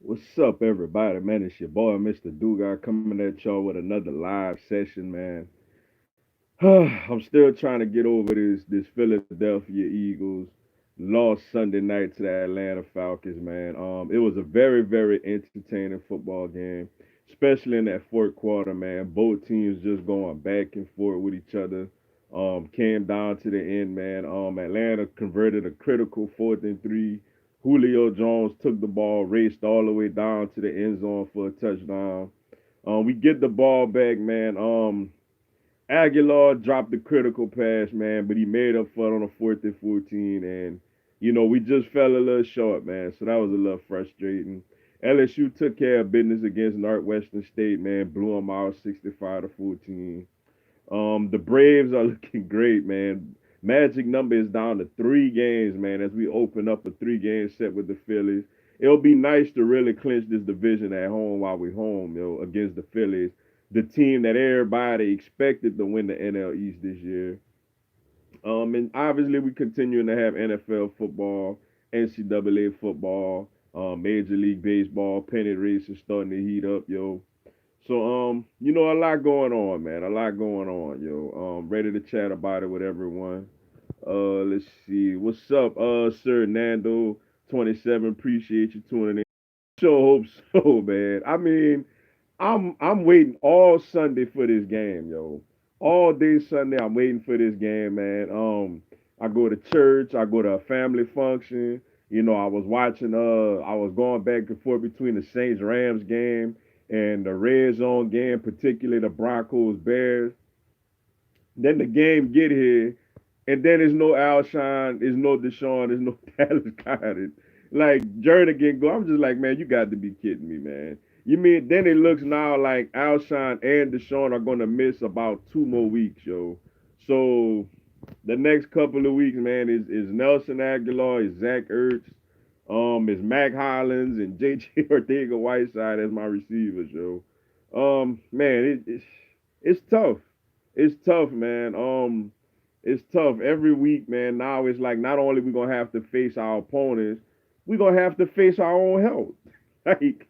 What's up, everybody? Man, it's your boy, Mr.Dugas, coming at y'all with another live session, man. I'm still trying to get over this Philadelphia Eagles lost Sunday night to the Atlanta Falcons, man. It was a very entertaining football game, especially in that fourth quarter, man. Both teams just going back and forth with each other. Came down to the end, man. Atlanta converted a critical 4th and 3. Julio Jones took the ball, raced all the way down to the end zone for a touchdown. We get the ball back, man. Aguilar dropped the critical pass, man, but he made up for it on a 4th and 14. And, we just fell a little short, man. So that was a little frustrating. LSU took care of business against Northwestern State, man. Blew them out 65-14. The Braves are looking great, man. Magic number is down to 3 games, man, as we open up a 3 game set with the Phillies. It'll be nice to really clinch this division at home while we're home, against the Phillies, the team that everybody expected to win the NL East this year. And obviously we continuing to have NFL football, NCAA football, Major League Baseball, pennant races starting to heat up, yo. So a lot going on, man. A lot going on, yo. Ready to chat about it with everyone. Let's see. What's up, Sir Nando 27. Appreciate you tuning in. Sure hope so, man. I mean, I'm waiting all Sunday for this game, yo. All day Sunday, I'm waiting for this game, man. I go to church, I go to a family function. I was going back and forth between the Saints Rams game and the Red Zone game, particularly the Broncos Bears. Then the game get here, and then there's no Alshon, there's no Deshaun, there's no Dallas Goddard. Like Jernigan go, I'm just like, man, you got to be kidding me, man. You mean then it looks now like Alshon and Deshaun are gonna miss about 2 more weeks, yo. So the next couple of weeks, man, is Nelson Aguilar, is Zach Ertz, is Mac Hollins and JJ Ortega Whiteside as my receivers, yo. Man, it's tough. It's tough, man. It's tough every week, man. Now it's like not only we gonna have to face our opponents, we gonna have to face our own health. Like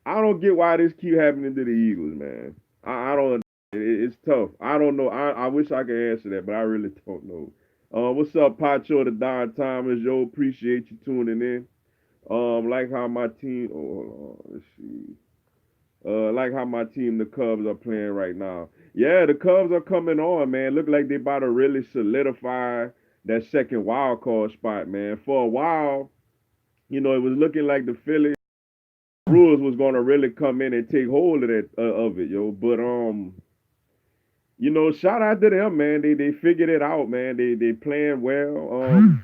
I don't get why this keep happening to the Eagles, man. I don't. It's tough. I don't know. I wish I could answer that, but I really don't know. What's up, Pacho the Don Thomas? Yo, appreciate you tuning in. Like how my team. Oh, hold on. Let's see. Like how my team, the Cubs, are playing right now. Yeah, the Cubs are coming on, man. Look like they about to really solidify that second wild card spot, man. For a while, it was looking like the Phillies Brewers was gonna really come in and take hold of it, yo. But shout out to them, man. They figured it out, man. They playing well.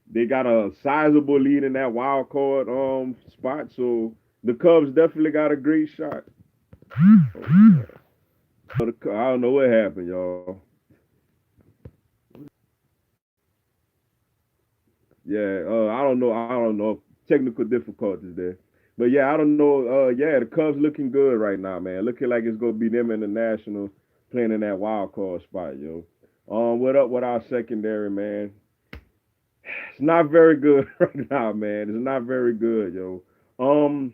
They got a sizable lead in that wild card spot, so the Cubs definitely got a great shot. Oh, I don't know what happened, y'all. Yeah, I don't know. I don't know. Technical difficulties there. But yeah, I don't know. Yeah, the Cubs looking good right now, man. Looking like it's gonna be them in the Nationals playing in that wild card spot, yo. What up with our secondary, man? It's not very good right now, man. It's not very good, yo. Um,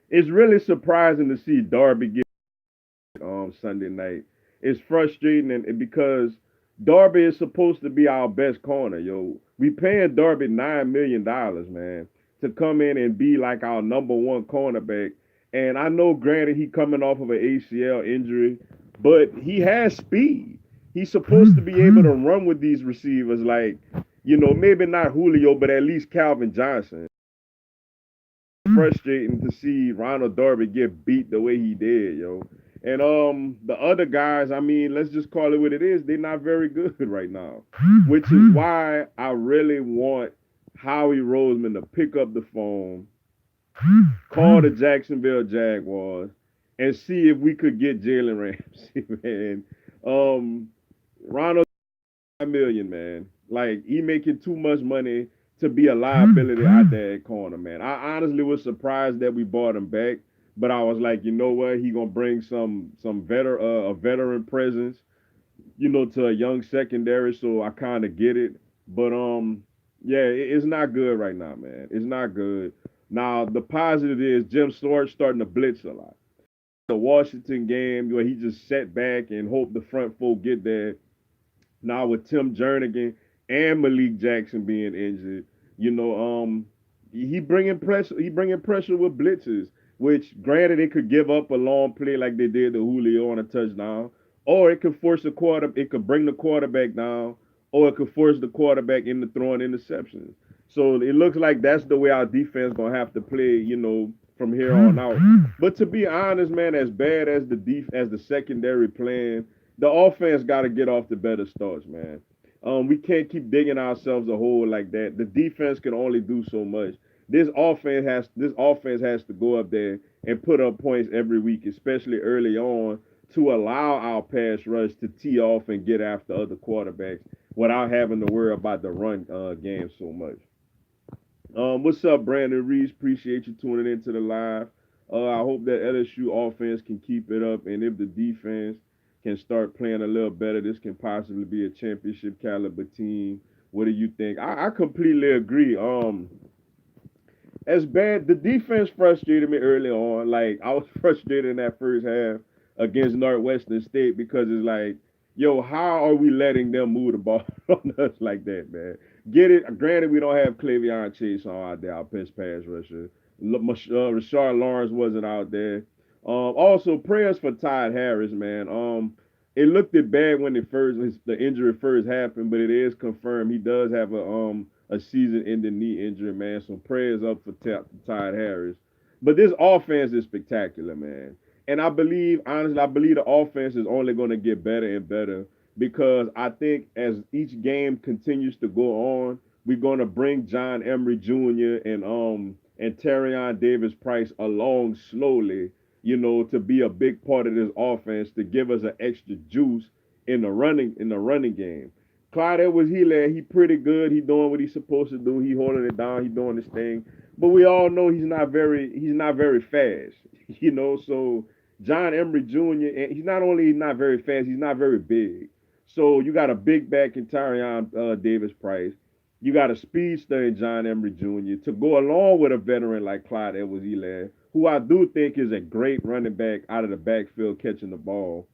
it's really surprising to see Darby get Sunday night. It's frustrating and because Darby is supposed to be our best corner, yo. We paying Darby $9 million, man, to come in and be like our number one cornerback. And I know, granted, he coming off of an ACL injury, but he has speed. He's supposed to be able to run with these receivers, like maybe not Julio, but at least Calvin Johnson. Frustrating to see Ronald Darby get beat the way he did, yo. And the other guys, I mean, let's just call it what it is. They're not very good right now, which is why I really want Howie Roseman to pick up the phone, call the Jacksonville Jaguars, and see if we could get Jalen Ramsey, man. Um, Ronald 5 million, man. Like he making too much money to be a liability out there at corner, man. I honestly was surprised that we bought him back, but I was like, you know what? He gonna bring some a veteran presence, to a young secondary. So I kind of get it, but yeah, it's not good right now, man. It's not good. Now the positive is Jim Swartz starting to blitz a lot. The Washington game where he just sat back and hoped the front four get there. Now with Tim Jernigan and Malik Jackson being injured, you know, he bringing pressure. He bringing pressure with blitzes, which granted it could give up a long play like they did to Julio on a touchdown, or it could force the quarter. It could bring the quarterback down, or it could force the quarterback into throwing interceptions. So it looks like that's the way our defense gonna have to play, from here on out. But to be honest, man, as bad as the secondary playing, the offense got to get off the better starts, man. We can't keep digging ourselves a hole like that. The defense can only do so much. This offense has to go up there and put up points every week, especially early on, to allow our pass rush to tee off and get after other quarterbacks without having to worry about the run game so much. What's up, Brandon Reese? Appreciate you tuning into the live. I hope that LSU offense can keep it up, and if the defense can start playing a little better, this can possibly be a championship caliber team. What do you think? I completely agree. As bad. The defense frustrated me early on. Like I was frustrated in that first half against Northwestern State because it's like, yo, how are we letting them move the ball on us like that, man? Get it? Granted, we don't have Clavion Chase on out there, our best pass rusher. Rashard Lawrence wasn't out there. Also, prayers for Todd Harris, man. It looked it bad when the injury first happened, but it is confirmed he does have a season-ending knee injury, man. So prayers up for Todd Harris. But this offense is spectacular, man. And honestly, I believe the offense is only going to get better and better because I think as each game continues to go on, we're going to bring John Emery Jr. and Terrion Davis Price along slowly, to be a big part of this offense to give us an extra juice in the running game. Clyde Edwards Hilaire, he pretty good. He doing what he's supposed to do. He holding it down. He doing his thing. But we all know he's not very fast. So John Emery Jr. and he's not only not very fast, he's not very big. So you got a big back in Tyrion Davis Price. You got a speedster in John Emery Jr. to go along with a veteran like Clyde Edwards Hilaire, who I do think is a great running back out of the backfield catching the ball.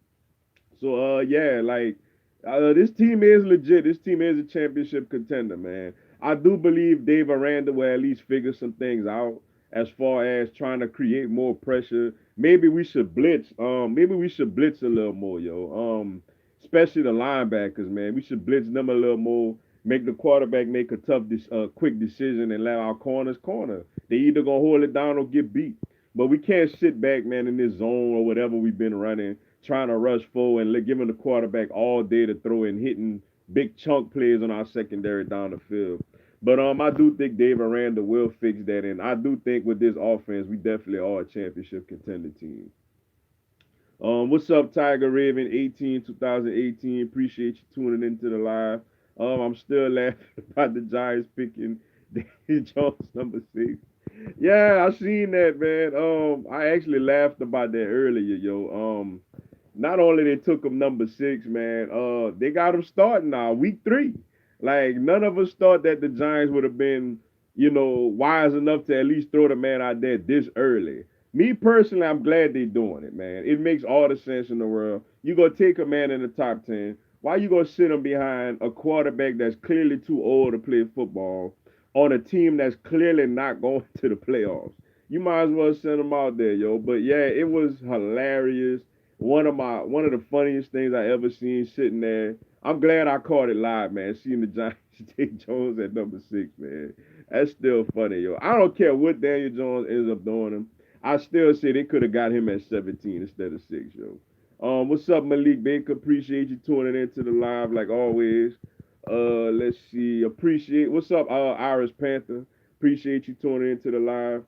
So yeah, like this team is legit. This team is a championship contender, man. I do believe Dave Aranda will at least figure some things out as far as trying to create more pressure. Maybe we should blitz. Maybe we should blitz a little more, yo. Especially the linebackers, man. We should blitz them a little more. Make the quarterback make a quick decision and let our corners corner. They either gonna hold it down or get beat. But we can't sit back, man, in this zone or whatever we've been running trying to rush forward and giving the quarterback all day to throw and hitting big chunk plays on our secondary down the field. But I do think Dave Aranda will fix that, and I do think with this offense, we definitely are a championship contender team. What's up, Tiger Raven 18 2018? Appreciate you tuning into the live. I'm still laughing about the Giants picking Daniel Jones number 6. Yeah, I seen that, man. I actually laughed about that earlier, yo. Not only they took him number 6, man, they got him starting now, week 3. Like none of us thought that the Giants would have been, wise enough to at least throw the man out there this early. Me personally, I'm glad they doing it, man. It makes all the sense in the world. You gonna take a man in the top 10. Why you gonna sit him behind a quarterback that's clearly too old to play football on a team that's clearly not going to the playoffs? You might as well send him out there, yo. But yeah, it was hilarious. One of the funniest things I ever seen sitting there. I'm glad I caught it live, man. Seeing the Giants take Jones at number 6, man. That's still funny, yo. I don't care what Daniel Jones ends up doing him. I still say they could have got him at 17 instead of 6, yo. What's up, Malik Baker? Appreciate you tuning into the live like always. Let's see. What's up, Irish Panther? Appreciate you tuning into the live.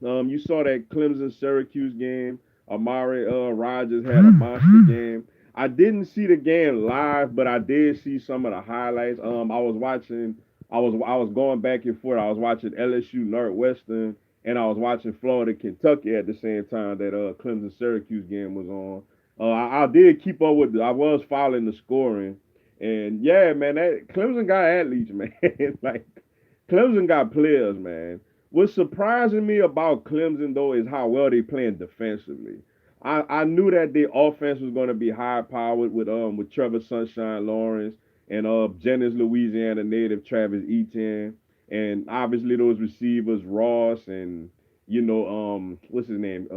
You saw that Clemson Syracuse game. Amari Rogers had a monster game. I didn't see the game live, but I did see some of the highlights. I was watching. I was going back and forth. I was watching LSU Northwestern, and I was watching Florida Kentucky at the same time that Clemson Syracuse game was on. I did keep up with. I was following the scoring, and yeah, man, that Clemson got athletes, man. Like Clemson got players, man. What's surprising me about Clemson though is how well they playing defensively. I knew that their offense was going to be high powered with Trevor Sunshine Lawrence and Jennings Louisiana native Travis Etienne, and obviously those receivers Ross and what's his name,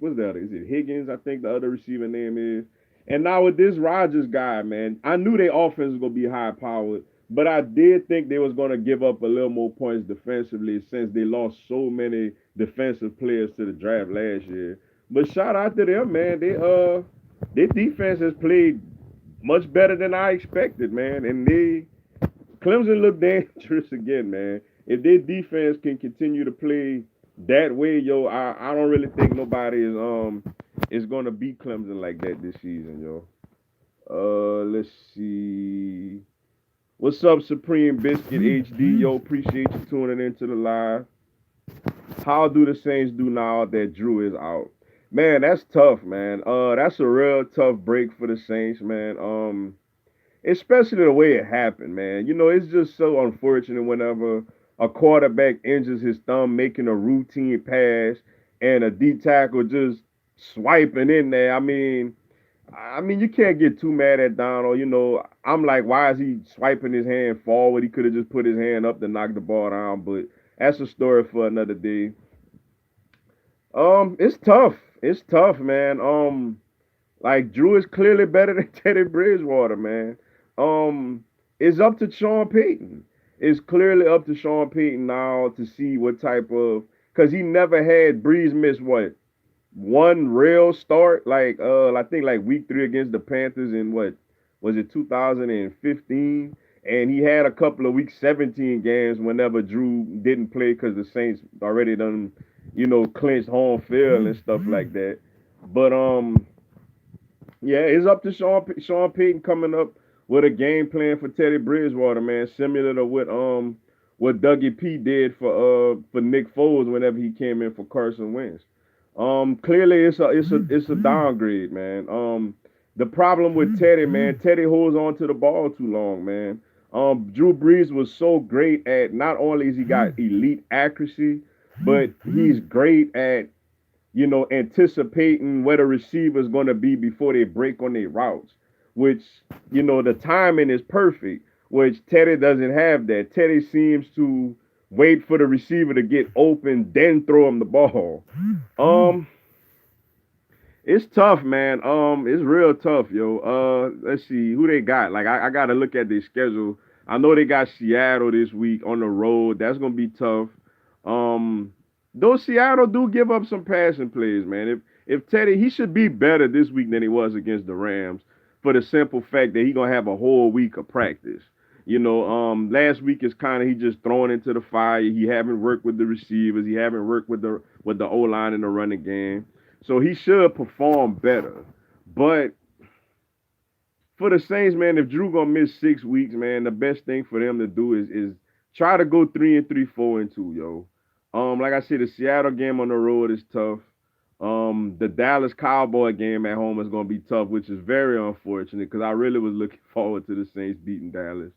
what's the other, is it Higgins, I think the other receiver name is. And now with this Rodgers guy, man, I knew their offense was gonna be high powered, but I did think they was gonna give up a little more points defensively since they lost so many defensive players to the draft last year. But shout out to them, man. Their defense has played much better than I expected, man. And Clemson look dangerous again, man. If their defense can continue to play that way, yo, I don't really think nobody is gonna beat Clemson like that this season, yo. Let's see. What's up, Supreme Biscuit HD? Yo, appreciate you tuning into the live. How do the Saints do now that Drew is out? Man, that's tough, man. That's a real tough break for the Saints, man. Especially the way it happened, man. It's just so unfortunate whenever a quarterback injures his thumb making a routine pass and a D tackle just swiping in there. I mean, you can't get too mad at Donald. I'm like, why is he swiping his hand forward? He could have just put his hand up to knock the ball down. But that's a story for another day. It's tough. It's tough, man. Like Drew is clearly better than Teddy Bridgewater, man. Um, it's up to Sean Payton. It's clearly up to Sean Payton now to see what type of, because he never had Breeze miss what, one real start, like I think like week 3 against the Panthers in what was it 2015, and he had a couple of week 17 games whenever Drew didn't play because the Saints already done clinched home field and stuff like that. But yeah, it's up to Sean Payton coming up with a game plan for Teddy Bridgewater, man, similar to what Dougie P did for Nick Foles whenever he came in for Carson Wentz. Clearly it's a downgrade, man. The problem with Teddy, man, Teddy holds on to the ball too long, man. Drew Brees was so great at, not only has he got elite accuracy, but he's great at anticipating where the receiver is going to be before they break on their routes, which, the timing is perfect, which Teddy doesn't have that. Teddy seems to wait for the receiver to get open, then throw him the ball. Um, it's tough, man. It's real tough, yo. Let's see who they got. Like I gotta look at their schedule. I know they got Seattle this week on the road. That's gonna be tough. Um, though Seattle do give up some passing plays, man. If Teddy, he should be better this week than he was against the Rams for the simple fact that he gonna have a whole week of practice. Last week is kind of he just thrown into the fire. He haven't worked with the receivers. He haven't worked with the O line in the running game. So he should perform better. But for the Saints, man, if Drew gonna miss 6 weeks, man, the best thing for them to do is try to go 3-3, 4-2, yo. Like I said, the Seattle game on the road is tough. The Dallas Cowboy game at home is gonna be tough, which is very unfortunate because I really was looking forward to the Saints beating Dallas.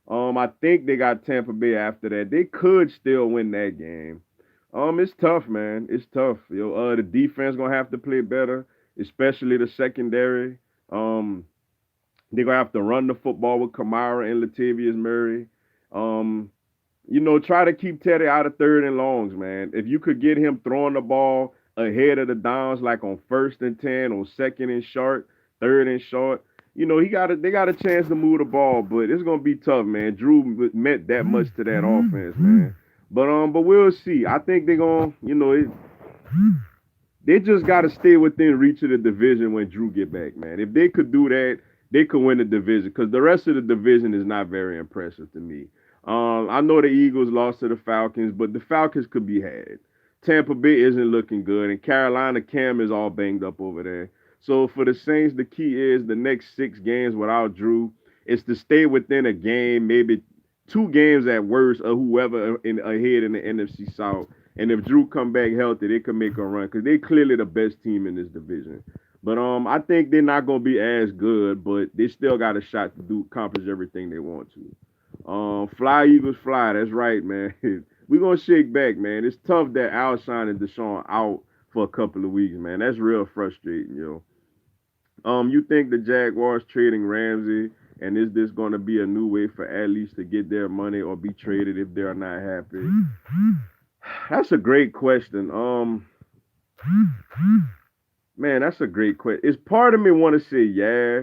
I think they got Tampa Bay after that. They could still win that game. It's tough, man. It's tough. The defense gonna have to play better, especially the secondary. Um, they're gonna have to run the football with Kamara and Latavius Murray. Um, try to keep Teddy out of third and longs, man. If you could get him throwing the ball ahead of the downs, like on 1st and 10, on 2nd and short, 3rd and short, they got a chance to move the ball, but it's gonna be tough, man. Drew meant that much to that offense, man. But we'll see. I think they're gonna, they just got to stay within reach of the division when Drew get back, man. If they could do that, they could win the division because the rest of the division is not very impressive to me. I know the Eagles lost to the Falcons, but the Falcons could be had. Tampa Bay isn't looking good, and Carolina Cam is all banged up over there. So for the Saints, the key is the next 6 games without Drew is to stay within a game, maybe 2 games at worst, of whoever ahead in the NFC South. And if Drew come back healthy, they could make a run because they clearly the best team in this division. But I think they're not gonna be as good, but they still got a shot to do accomplish everything they want to. Fly Eagles fly. That's right, man. we're gonna shake back, man. It's tough that Alshon and Deshaun out for a couple of weeks, man. That's real frustrating, yo. You think the Jaguars trading Ramsey, and is this gonna be a new way for athletes to get their money or be traded if they're not happy? That's a great question. Man, that's a great question. It's part of me want to say yeah,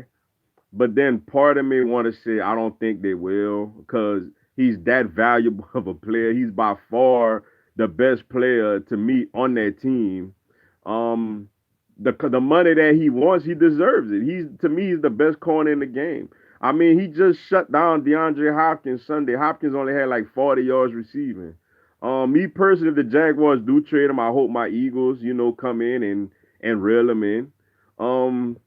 but then part of me want to say I don't think they will because he's that valuable of a player. He's by far the best player to me on that team. Um, the money that he wants, he deserves it. He's to me, he's the best corner in the game. I mean, he just shut down DeAndre Hopkins Sunday. Hopkins only had like 40 yards receiving. Me personally, if the Jaguars do trade him, I hope my Eagles, come in and reel him in. Um,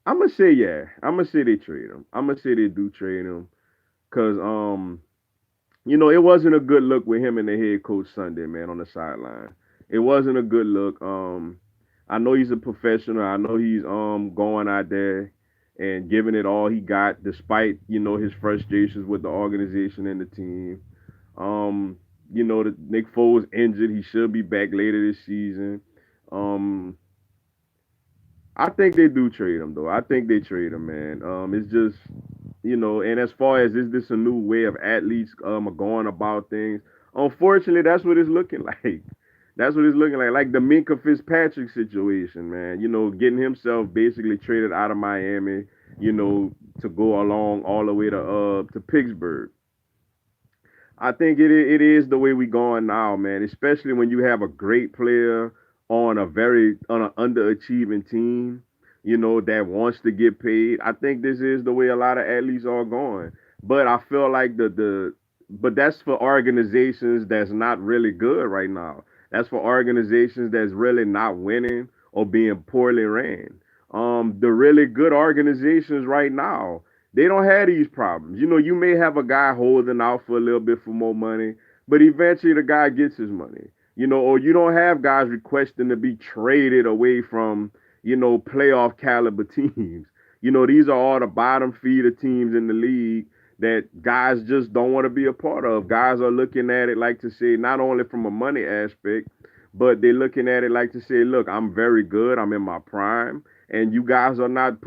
I'm gonna say yeah. I'm gonna say they trade him. I'm gonna say they do trade him because it wasn't a good look with him and the head coach Sunday, man, on the sideline. It wasn't a good look. I know he's a professional. I know he's going out there and giving it all he got, despite his frustrations with the organization and the team. Um, the Nick Foles injured. He should be back later this season. Um, I think they do trade him though. I think they trade him, man. It's just and as far as is this a new way of athletes are going about things? Unfortunately, that's what it's looking like. That's what it's looking like. Like the Minka Fitzpatrick situation, man. Getting himself basically traded out of Miami, to go along all the way to Pittsburgh. I think it is the way we going now, man. Especially when you have a great player on an underachieving team, that wants to get paid. I think this is the way a lot of athletes are going. But I feel like but that's for organizations that's not really good right now. That's for organizations that's really not winning or being poorly ran. The really good organizations right now, they don't have these problems. You may have a guy holding out for a little bit for more money, but eventually the guy gets his money. Or you don't have guys requesting to be traded away from, playoff caliber teams. These are all the bottom feeder teams in the league that guys just don't want to be a part of. Guys are looking at it like to say, not only from a money aspect, but they're looking at it like to say, look, I'm very good. I'm in my prime. And you guys are not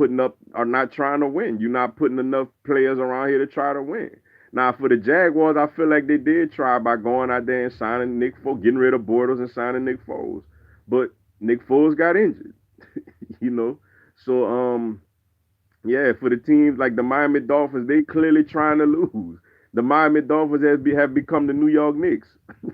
trying to win. You're not putting enough players around here to try to win. Now, for the Jaguars, I feel like they did try by going out there and signing Nick Foles, getting rid of Bortles and signing Nick Foles. But Nick Foles got injured, you know. So, yeah, for the teams like the Miami Dolphins, they clearly trying to lose. The Miami Dolphins have become the New York Knicks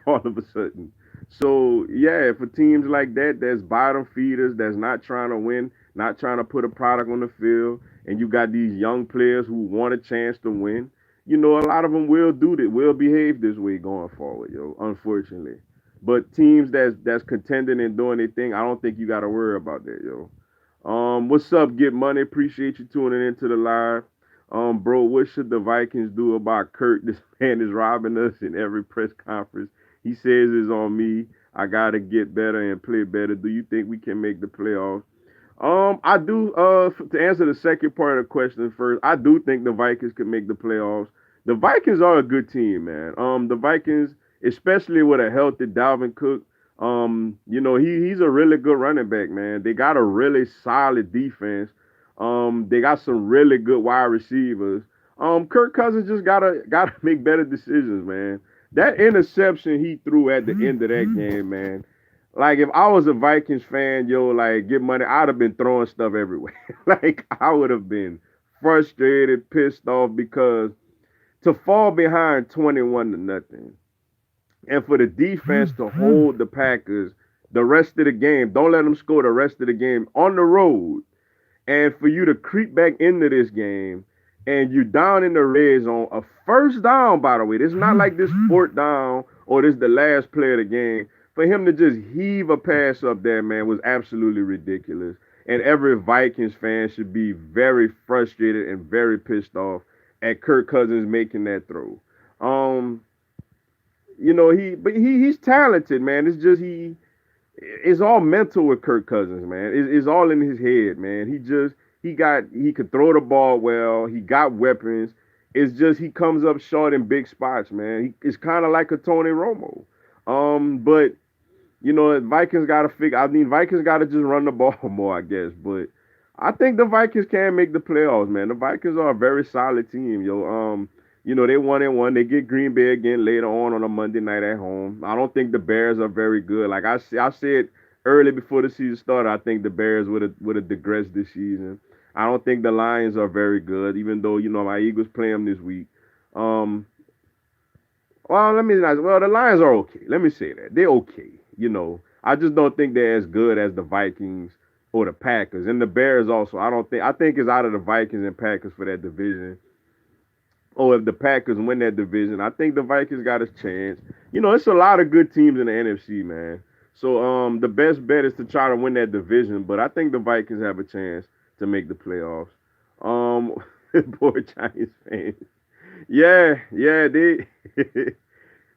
all of a sudden. So yeah, for teams like that, there's bottom feeders that's not trying to win, not trying to put a product on the field, and you got these young players who want a chance to win. A lot of them will do that, will behave this way going forward, yo. Unfortunately, but teams that's contending and doing their thing, I don't think you got to worry about that, yo. What's up, Get Money? Appreciate you tuning into the live. Bro, what should the Vikings do about Kurt? This man is robbing us in every press conference. He says it's on me. I gotta get better and play better. Do you think we can make the playoffs? I do. To answer the second part of the question first, I do think the Vikings could make the playoffs. The Vikings are a good team, man. The Vikings, especially with a healthy Dalvin Cook, he's a really good running back, man. They got a really solid defense. They got some really good wide receivers. Kirk Cousins just gotta make better decisions, man. That interception he threw at the end of that game, man. Like if I was a Vikings fan, yo, like Get Money, I'd have been throwing stuff everywhere. Like I would have been frustrated, pissed off because to fall behind 21 to nothing and for the defense to hold the Packers the rest of the game, don't let them score the rest of the game on the road, and for you to creep back into this game and you down in the red zone, a first down, by the way. This is not like this fourth down or this the last play of the game. For him to just heave a pass up there, man, was absolutely ridiculous. And every Vikings fan should be very frustrated and very pissed off at Kirk Cousins making that throw. Um, he's talented, man. It's just it's all mental with Kirk Cousins, man. It's all in his head, man. He could throw the ball well. He got weapons. It's just he comes up short in big spots, man. It's kind of like a Tony Romo. But Vikings got to figure. I mean, Vikings got to just run the ball more, I guess. But I think the Vikings can make the playoffs, man. The Vikings are a very solid team, yo. They 1-1. They get Green Bay again later on a Monday night at home. I don't think the Bears are very good. Like I said early before the season started, I think the Bears would have digressed this season. I don't think the Lions are very good, even though my Eagles play them this week. Um, well, let me not. Well, the Lions are okay. Let me say that they're okay. I just don't think they're as good as the Vikings or the Packers and the Bears. Also, I don't think. I think it's out of the Vikings and Packers for that division. Or if the Packers win that division, I think the Vikings got a chance. It's a lot of good teams in the NFC, man. So the best bet is to try to win that division, but I think the Vikings have a chance to make the playoffs. Um, poor Giants fans. Yeah, yeah, they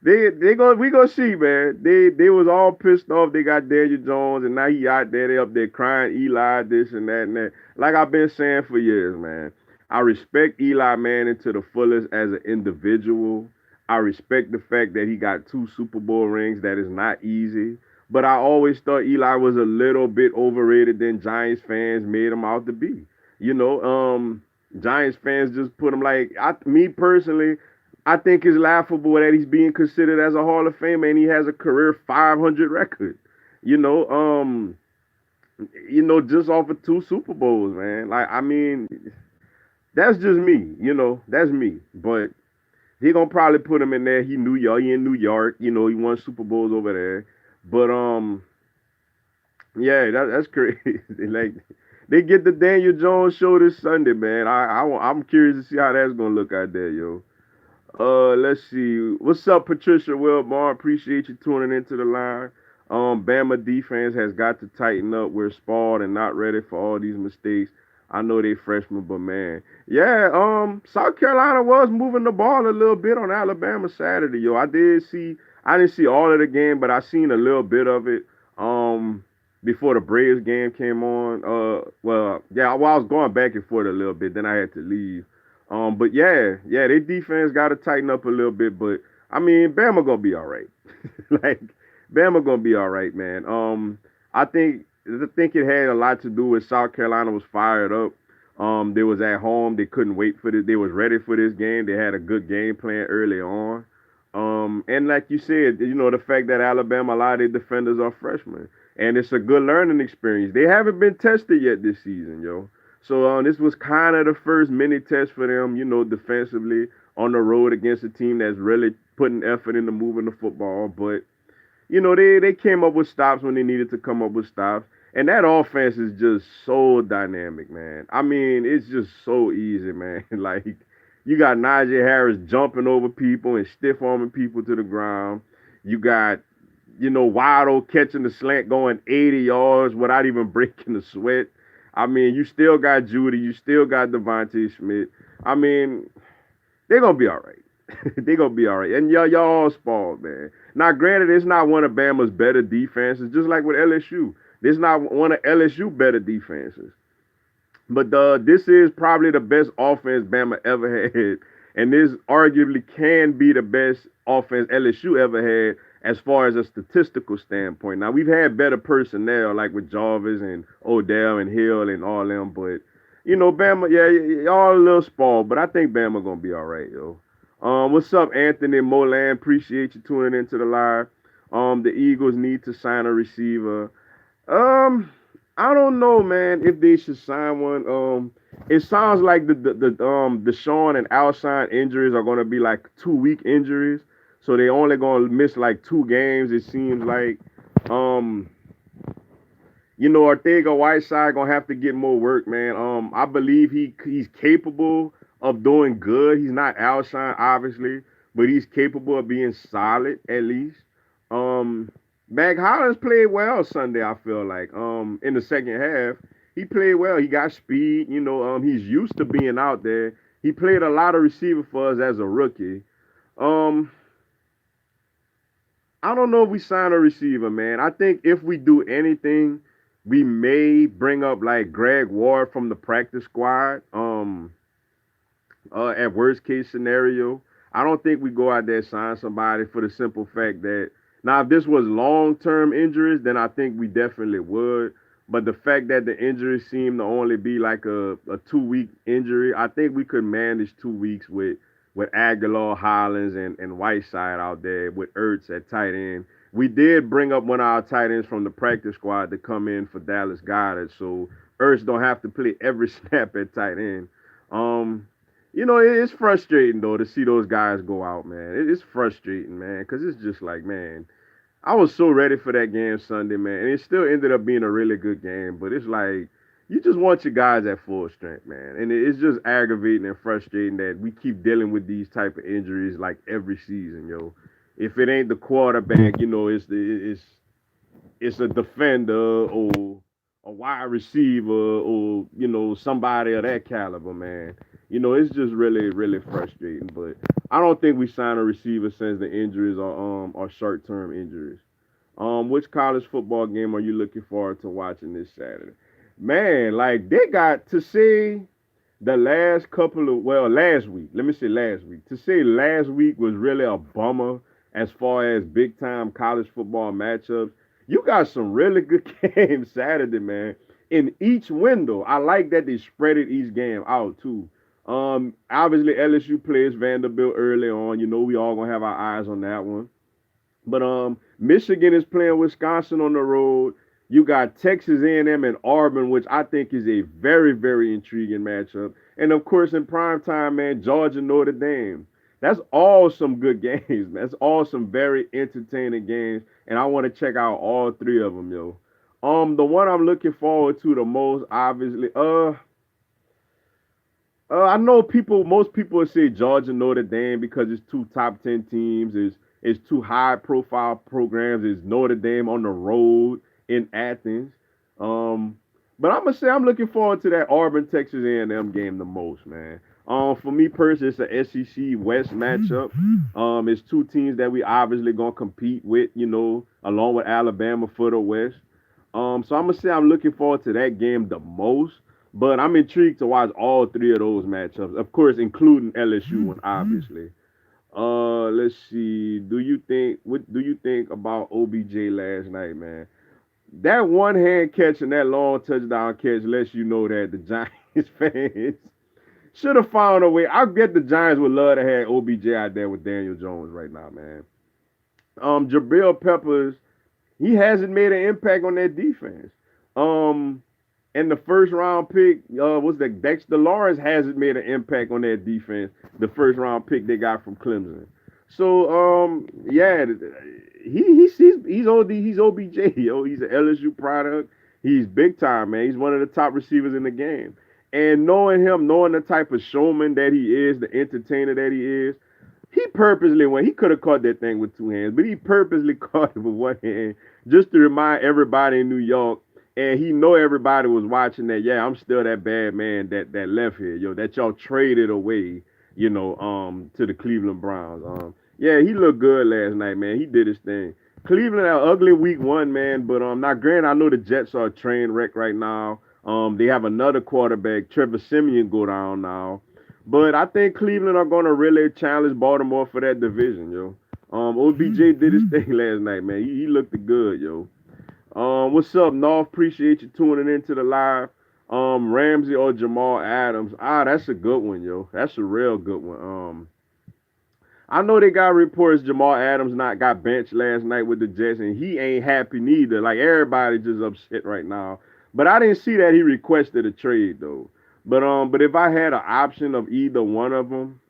they go we gonna see, man. They was all pissed off. They got Daniel Jones, and now he out there. They up there crying Eli this and that and that. Like I've been saying for years, man. I respect Eli Manning to the fullest as an individual. I respect the fact that he got two Super Bowl rings. That is not easy. But I always thought Eli was a little bit overrated than Giants fans made him out to be. You know, Giants fans just put him like me personally. I think it's laughable that he's being considered as a Hall of Famer and he has a career 500 record. You know, just off of two Super Bowls, man. Like, I mean, that's just me. That's me. But he gonna probably put him in there. He New York. He in New York. He won Super Bowls over there. But yeah, that's crazy. Like, they get the Daniel Jones show this Sunday, man. I'm curious to see how that's gonna look out there, yo. Let's see. What's up, Patricia Wilmar? Appreciate you tuning into the line. Bama defense has got to tighten up. We're spoiled and not ready for all these mistakes. I know they freshmen, but man, yeah. South Carolina was moving the ball a little bit on Alabama Saturday, yo. I didn't see all of the game, but I seen a little bit of it. Before the Braves game came on. Well, yeah. Well, I was going back and forth a little bit. Then I had to leave. But yeah, their defense got to tighten up a little bit. But I mean, Bama gonna be all right. Like, Bama gonna be all right, man. I think it had a lot to do with South Carolina was fired up. They was at home. They couldn't wait for this. They was ready for this game. They had a good game plan early on. And like you said, the fact that Alabama, a lot of their defenders are freshmen, and it's a good learning experience. They haven't been tested yet this season, yo. So this was kind of the first mini test for them, defensively on the road against a team that's really putting effort into moving the football. But they came up with stops when they needed to come up with stops. And that offense is just so dynamic, man. I mean, it's just so easy, man. Like, you got Najee Harris jumping over people and stiff arming people to the ground. You got, Waddle catching the slant going 80 yards without even breaking the sweat. I mean, you still got Judy. You still got Devontae Smith. I mean, they're gonna be all right. They're gonna be all right. And y'all all spoiled, man. Now, granted, it's not one of Bama's better defenses, just like with LSU. This not one of LSU better defenses. But this is probably the best offense Bama ever had. And this arguably can be the best offense LSU ever had as far as a statistical standpoint. Now, we've had better personnel, like with Jarvis and Odell and Hill and all them, but Bama, yeah, y'all a little spoiled, but I think Bama gonna be all right, yo. What's up, Anthony Molan? Appreciate you tuning into the live. The Eagles need to sign a receiver. Um, I don't know, man, if they should sign one. It sounds like the Sean and Alshon injuries are gonna be like 2 week injuries, so they only gonna miss like 2 games. It seems like. Um, Ortega Whiteside gonna have to get more work, man. I believe he's capable of doing good. He's not Alshon, obviously, but he's capable of being solid at least. Um, Mag Hollins played well Sunday. I feel like in the second half he played well. He got speed. He's used to being out there. He played a lot of receiver for us as a rookie. Um, I don't know if we sign a receiver, man. I think if we do anything, we may bring up like Greg Ward from the practice squad. At worst case scenario, I don't think we go out there and sign somebody for the simple fact that now if this was long term injuries, then I think we definitely would. But the fact that the injuries seem to only be like a 2 week injury, I think we could manage 2 weeks with Aguilar, Hollins, and Whiteside out there with Ertz at tight end. We did bring up one of our tight ends from the practice squad to come in for Dallas Goddard, so Ertz don't have to play every snap at tight end. Um, it's frustrating though to see those guys go out, man. It's frustrating, man, because it's just like, man, I was so ready for that game Sunday, man, and it still ended up being a really good game. But it's like you just want your guys at full strength, man, and it's just aggravating and frustrating that we keep dealing with these type of injuries like every season, yo. If it ain't the quarterback, it's a defender or a wide receiver or somebody of that caliber, man. It's just really really frustrating. But I don't think we sign a receiver since the injuries are short term injuries. Which college football game are you looking forward to watching this Saturday? Man, like they got to see the last couple of last week. Let me say last week. To say last week was really a bummer as far as big time college football matchups. You got some really good games Saturday, man. In each window, I like that they spread it each game out too. Obviously LSU plays Vanderbilt early on. We all gonna have our eyes on that one. But Michigan is playing Wisconsin on the road. You got Texas A&M and Auburn, which I think is a very very intriguing matchup. And of course in prime time, man, Georgia Notre Dame. That's all some good games, man. That's all some very entertaining games, and I want to check out all three of them, yo. The one I'm looking forward to the most, obviously, I know most people would say Georgia Notre Dame because it's two top 10 teams. It's two high profile programs. It's Notre Dame on the road in Athens. Um, but I'm gonna say I'm looking forward to that Auburn Texas A&M game the most, man. For me personally, it's a SEC West matchup. It's two teams that we obviously gonna compete with, along with Alabama for the West. So I'm gonna say I'm looking forward to that game the most. But I'm intrigued to watch all three of those matchups, of course, including LSU one, obviously. Let's see. What do you think about OBJ last night, man? That one hand catch and that long touchdown catch lets you know that the Giants fans should have found a way. I get the Giants would love to have OBJ out there with Daniel Jones right now, man. Jabril Peppers, he hasn't made an impact on that defense. Um, and the first round pick was that Dexter Lawrence hasn't made an impact on that defense. The first round pick they got from Clemson. So yeah, he's OBJ, yo. He's an LSU product. He's big time, man. He's one of the top receivers in the game. And knowing him, knowing the type of showman that he is, the entertainer that he is, he purposely went. He could have caught that thing with two hands, but he purposely caught it with one hand just to remind everybody in New York. And he know everybody was watching that. Yeah, I'm still that bad man that left here, yo. That y'all traded away, to the Cleveland Browns. Yeah, he looked good last night, man. He did his thing. Cleveland an ugly week one, man. But now granted, I know the Jets are a train wreck right now. They have another quarterback, Trevor Simeon, go down now. But I think Cleveland are gonna really challenge Baltimore for that division, yo. OBJ did his thing last night, man. He looked good, yo. What's up, North? Appreciate you tuning into the live. Ramsey or Jamal Adams? That's a good one, yo. That's a real good one. I know they got reports Jamal Adams not got benched last night with the Jets, and he ain't happy neither. Like everybody just upset right now. But I didn't see that he requested a trade though. But if I had an option of either one of them,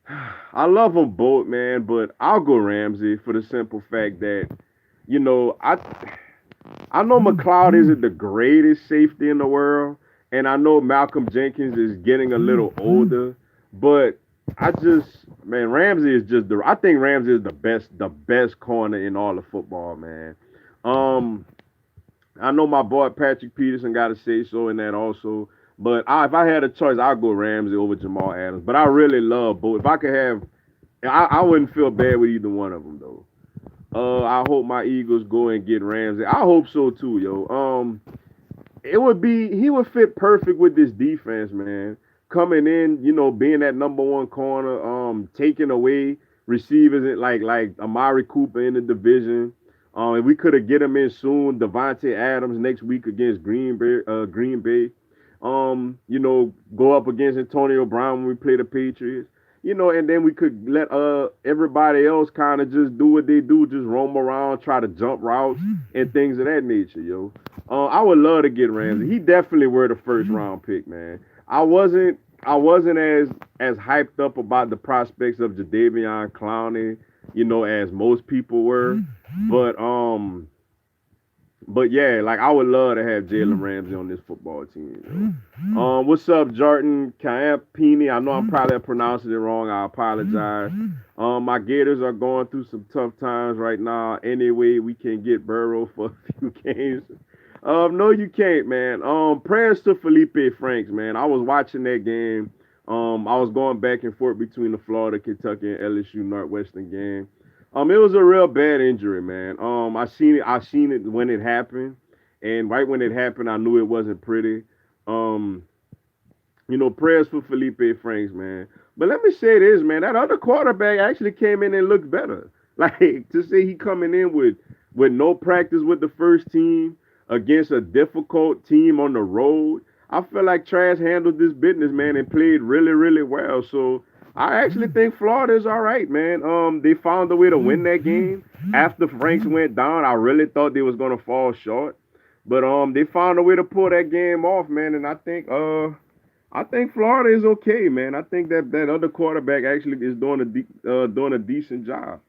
I love them both, man. But I'll go Ramsey for the simple fact that you know I I know McLeod isn't the greatest safety in the world, and I know Malcolm Jenkins is getting a little older, but man, Ramsey is just the. I think Ramsey is the best corner in all of football, man. Um, I know my boy Patrick Peterson got to say so in that also, but if I had a choice, I'd go Ramsey over Jamal Adams. But I really love both. If I could have, I wouldn't feel bad with either one of them though. I hope my Eagles go and get Ramsey. I hope so too, yo. He would fit perfect with this defense, man. coming in, being that number one corner, taking away receivers like Amari Cooper in the division. And we could have get him in soon. Devontae Adams next week against Green Bay. Green Bay. Go up against Antonio Brown when we play the Patriots. And then we could let everybody else kind of just do what they do, just roam around, try to jump routes and things of that nature, yo. I would love to get Ramsey. He definitely were the first round pick, man. I wasn't as hyped up about the prospects of Jadeveon Clowney, as most people were. But yeah, like I would love to have Jalen Ramsey on this football team. What's up, Jordan Campini? I know I'm probably pronouncing it wrong. I apologize. My Gators are going through some tough times right now. Anyway, we can get Burrow for a few games. No, you can't, man. Prayers to Felipe Franks, man. I was watching that game. I was going back and forth between the Florida, Kentucky, and LSU Northwestern game. It was a real bad injury, man. I seen it when it happened, and right when it happened, I knew it wasn't pretty. Um, Prayers for Felipe Franks, man. But let me say this, man. That other quarterback actually came in and looked better. Like to say he coming in with no practice with the first team against a difficult team on the road. I feel like Trash handled this business, man, and played really, really well. So I actually think Florida is all right, man. They found a way to win that game after Franks went down. I really thought they was gonna fall short, but they found a way to pull that game off, man. And I think Florida is okay, man. I think that other quarterback actually is doing a decent job.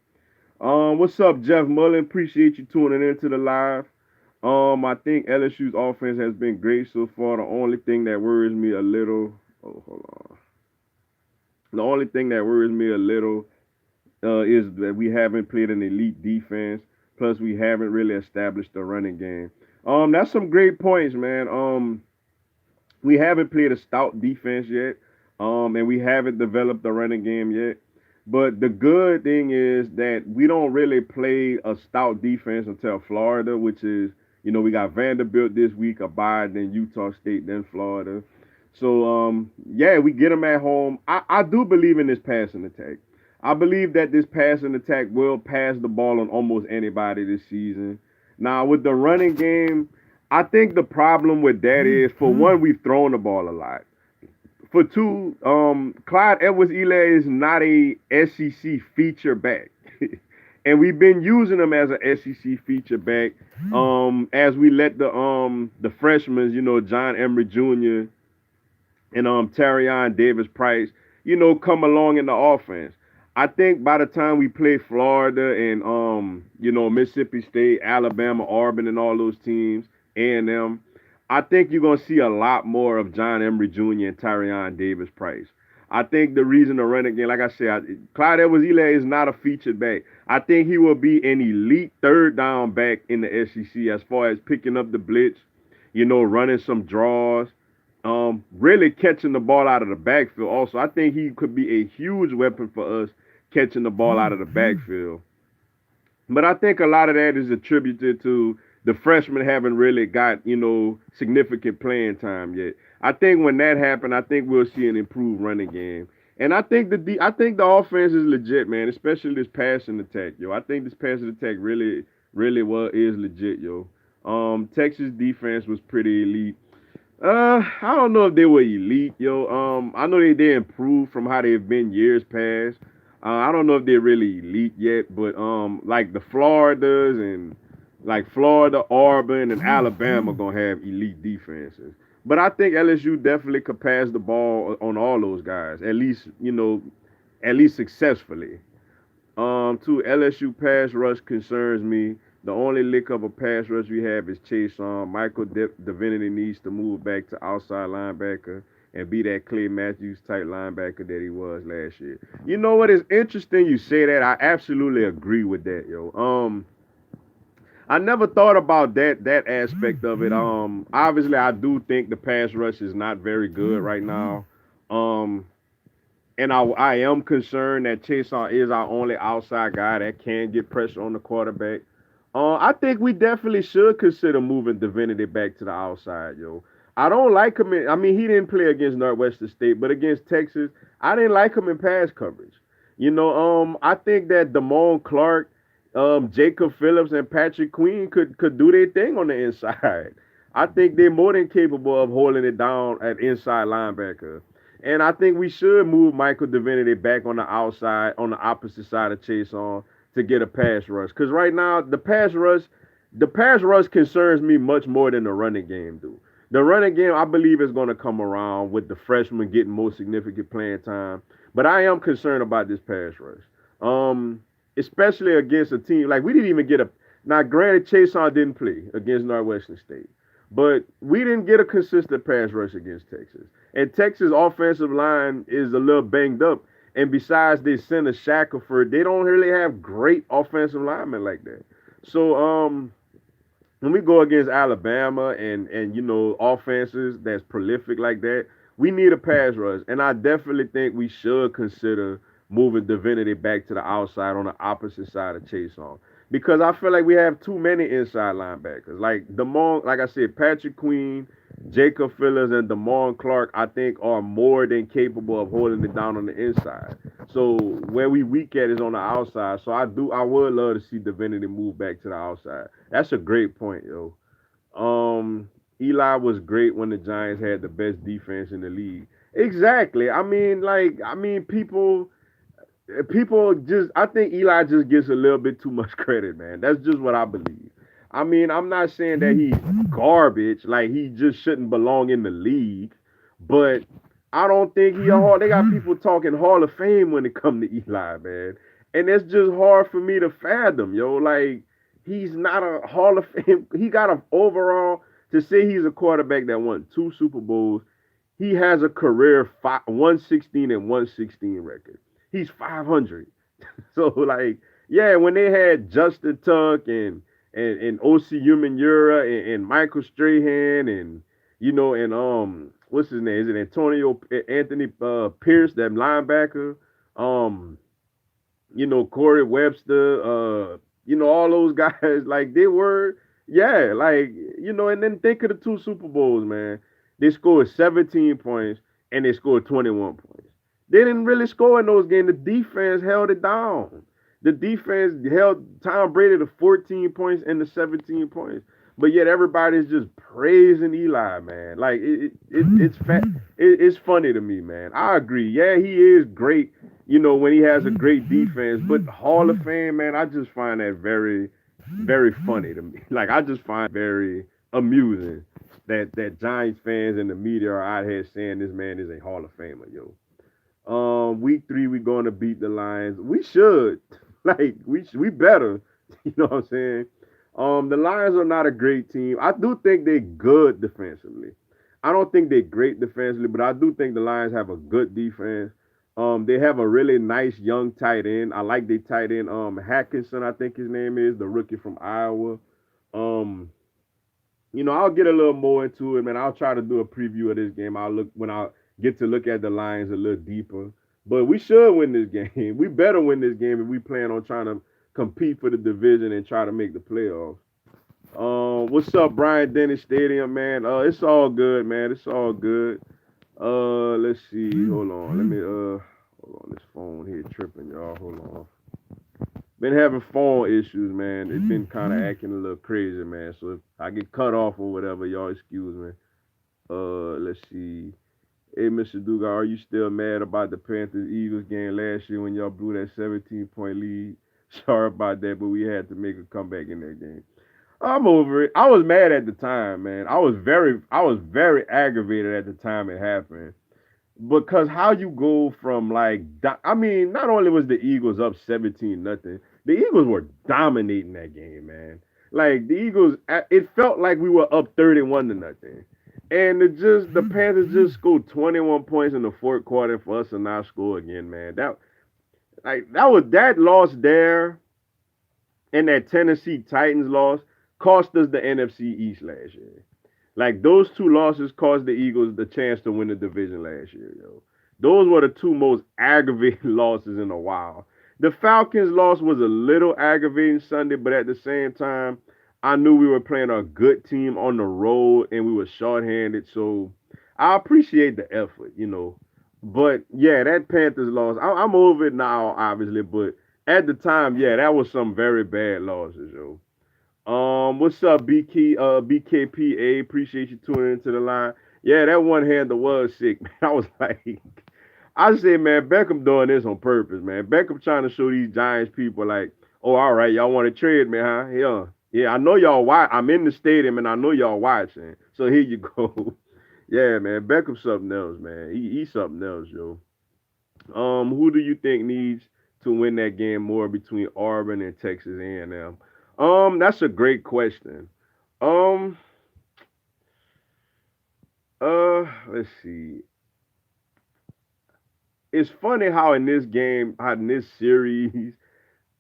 What's up, Jeff Mullen? Appreciate you tuning into the live. I think LSU's offense has been great so far. The only thing that worries me a little, oh, hold on. The only thing that worries me a little is that we haven't played an elite defense. Plus, we haven't really established a running game. That's some great points, man. We haven't played a stout defense yet, and we haven't developed a running game yet. But the good thing is that we don't really play a stout defense until Florida, which is, we got Vanderbilt this week, a bye, then Utah State, then Florida. So, yeah, we get them at home. I do believe in this passing attack. I believe that this passing attack will pass the ball on almost anybody this season. Now, with the running game, I think the problem with that is, for one, we've thrown the ball a lot. For two, Clyde Edwards-Helaire is not a SEC feature back. And we've been using him as an SEC feature back as we let the freshmen, John Emery Jr. and Terrion Davis Price, come along in the offense. I think by the time we play Florida and Mississippi State, Alabama, Auburn, and all those teams, A&M, I think you're gonna see a lot more of John Emery Jr. and Tyrion Davis Price. I think the reason to run again, like I said, Clyde Edwards-Helaire is not a featured back. I think he will be an elite third down back in the SEC as far as picking up the blitz, running some draws, really catching the ball out of the backfield. Also, I think he could be a huge weapon for us catching the ball out of the backfield. But I think a lot of that is attributed to the freshmen haven't really got, significant playing time yet. I think when that happened, I think we'll see an improved running game. And I think the offense is legit, man, especially this passing attack, yo. I think this passing attack really, really is legit, yo. Texas defense was pretty elite. I don't know if they were elite, yo. I know they improved from how they've been years past. I don't know if they're really elite yet, but like the Floridas and like Florida, Auburn, and Alabama gonna have elite defenses. But I think LSU definitely could pass the ball on all those guys, at least successfully. Two, LSU pass rush concerns me. The only lick of a pass rush we have is Chase on. Michael Divinity needs to move back to outside linebacker and be that Clay Matthews type linebacker that he was last year. You know what is interesting? You say that. I absolutely agree with that, yo. I never thought about that aspect of it. Obviously, I do think the pass rush is not very good right now. Um, and I am concerned that Chason is our only outside guy that can get pressure on the quarterback. I think we definitely should consider moving Divinity back to the outside, yo. I don't like him. I mean, he didn't play against Northwestern State, but against Texas, I didn't like him in pass coverage. I think that Damone Clark, Jacob Phillips, and Patrick Queen could do their thing on the inside. I think they're more than capable of holding it down at inside linebacker. And I think we should move Michael Divinity back on the outside, on the opposite side of Chase on to get a pass rush. Because right now, the pass rush concerns me much more than the running game do. The running game, I believe, is going to come around with the freshmen getting more significant playing time. But I am concerned about this pass rush, um, especially against a team like we didn't even get a. Now, granted, Chason didn't play against Northwestern State, but we didn't get a consistent pass rush against Texas. And Texas' offensive line is a little banged up. And besides they center Shackelford, they don't really have great offensive linemen like that. So when we go against Alabama and offenses that's prolific like that, we need a pass rush, and I definitely think we should consider moving Divinity back to the outside on the opposite side of Chase on because I feel like we have too many inside linebackers. Like I said, Patrick Queen, Jacob Phillips, and Damone Clark, I think are more than capable of holding it down on the inside. So where we weak at is on the outside. So I would love to see Divinity move back to the outside. That's a great point, yo. Eli was great when the Giants had the best defense in the league. Exactly. People just I think Eli just gets a little bit too much credit, man. That's just what I believe. I mean, I'm not saying that he's garbage, like he just shouldn't belong in the league, but I don't think he a hall. They got people talking Hall of Fame when it comes to Eli, man, and it's just hard for me to fathom, yo. Like he's not a Hall of Fame. He got an overall to say he's a quarterback that won two Super Bowls. He has a career 116 and 116 record. He's 500. So like, yeah, when they had Justin Tuck and OC Umenyiora and Michael Strahan and what's his name? Is it Anthony Pierce, that linebacker? Um, Corey Webster, all those guys, like they were, yeah, and then think of the two Super Bowls, man. They scored 17 points and they scored 21 points. They didn't really score in those games. The defense held it down. The defense held Tom Brady to 14 points and the 17 points. But yet everybody's just praising Eli, man. Like it's funny to me, man. I agree. Yeah, he is great, when he has a great defense. But Hall of Fame, man, I just find that very, very funny to me. Like I just find it very amusing that Giants fans and the media are out here saying this man is a Hall of Famer, yo. Week 3 we going to beat the Lions. We should. Like we better. You know what I'm saying? The Lions are not a great team. I do think they're good defensively. I don't think they're great defensively, but I do think the Lions have a good defense. They have a really nice young tight end. I like their tight end, Hackinson, I think his name is, the rookie from Iowa. Um, I'll get a little more into it, man. I'll try to do a preview of this game. I'll look when I get to look at the Lions a little deeper. But we should win this game. We better win this game if we plan on trying to compete for the division and try to make the playoffs. What's up, Brian Dennis Stadium, man? It's all good, man. It's all good. Let's see. Hold on. Hold on. This phone here tripping, y'all. Hold on. Been having phone issues, man. It's been kind of acting a little crazy, man. So if I get cut off or whatever, y'all excuse me. Let's see. Hey, Mr. Dugas, are you still mad about the Panthers Eagles game last year when y'all blew that 17-point lead? Sorry about that, but we had to make a comeback in that game. I'm over it. I was mad at the time, man. I was very aggravated at the time it happened because how you go from I mean, not only was the Eagles up 17-0, the Eagles were dominating that game, man. Like the Eagles, it felt like we were up 31-0. And the Panthers just scored 21 points in the fourth quarter for us to not score again, man. That loss there and that Tennessee Titans loss cost us the NFC East last year. Like those two losses cost the Eagles the chance to win the division last year, yo. Those were the two most aggravating losses in a while. The Falcons loss was a little aggravating Sunday, but at the same time, I knew we were playing a good team on the road and we were shorthanded. So I appreciate the effort, you know. But yeah, that Panthers loss, I'm over it now, obviously. But at the time, yeah, that was some very bad losses, yo. What's up, BKPA? Appreciate you tuning into the line. Yeah, that one hander was sick, man. I was like, I say, man, Beckham doing this on purpose, man. Beckham trying to show these Giants people like, oh, all right, y'all want to trade me, huh? Yeah, yeah. I know y'all watch. I'm in the stadium and I know y'all watching. So here you go. Yeah, man. Beckham's something else, man. He's something else, yo. Who do you think needs to win that game more between Auburn and Texas A&M? That's a great question. Um, let's see. It's funny how in this game, how in this series,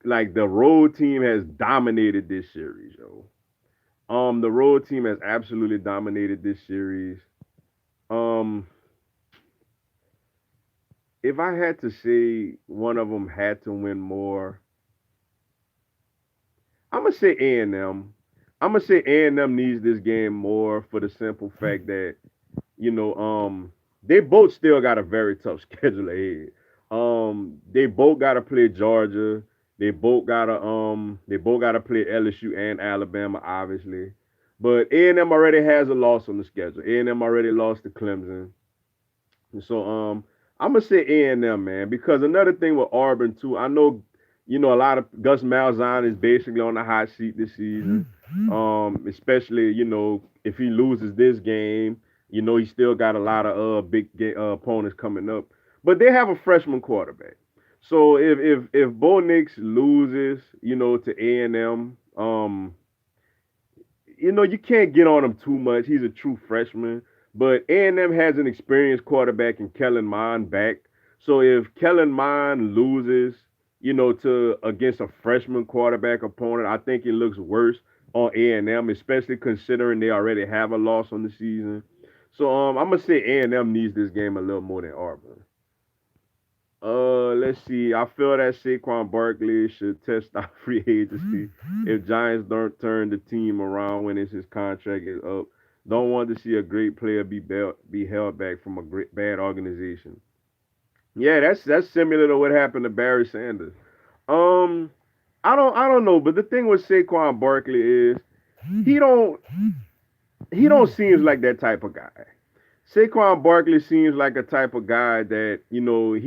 like the road team has dominated this series, yo. The road team has absolutely dominated this series. Um, if I had to say one of them had to win more, I'm gonna say A&M. I'm gonna say A&M needs this game more for the simple fact that you know, they both still got a very tough schedule ahead. They both gotta play Georgia. They both gotta play LSU and Alabama, obviously. But A&M already has a loss on the schedule. A&M already lost to Clemson. So I'm gonna say A&M, man, because another thing with Auburn too, I know, a lot of Gus Malzahn is basically on the hot seat this season. Especially if he loses this game, he still got a lot of opponents coming up, but they have a freshman quarterback. So if Bo Nix loses, to A&M, you can't get on him too much. He's a true freshman. But A&M has an experienced quarterback in Kellen Mond back. So if Kellen Mond loses, to against a freshman quarterback opponent, I think it looks worse on A&M, especially considering they already have a loss on the season. So I'm gonna say A&M needs this game a little more than Auburn. Let's see. I feel that Saquon Barkley should test out free agency. If Giants don't turn the team around when his contract is up, don't want to see a great player be held back from a great bad organization. Yeah, that's similar to what happened to Barry Sanders. Um, I don't know, but the thing with Saquon Barkley is he don't he don't seems like that type of guy. Saquon Barkley seems like a type of guy that he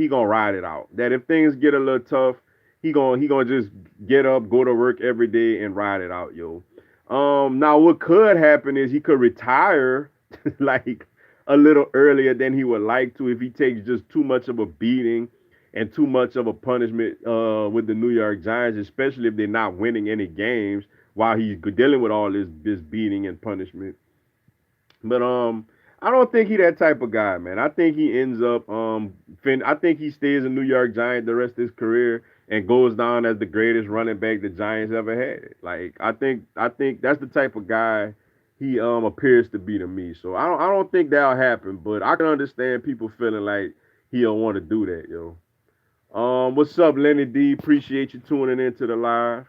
gonna ride it out. That if things get a little tough, he gonna just get up, go to work every day, and ride it out, yo. Now what could happen is he could retire like a little earlier than he would like to if he takes just too much of a beating and too much of a punishment with the New York Giants, especially if they're not winning any games while he's dealing with all this beating and punishment. But I don't think he that type of guy, man. I think he ends up I think he stays a New York Giant the rest of his career and goes down as the greatest running back the Giants ever had. Like I think that's the type of guy he appears to be to me. So I don't think that'll happen, but I can understand people feeling like he don't want to do that, yo. What's up, Lenny D? Appreciate you tuning into the live.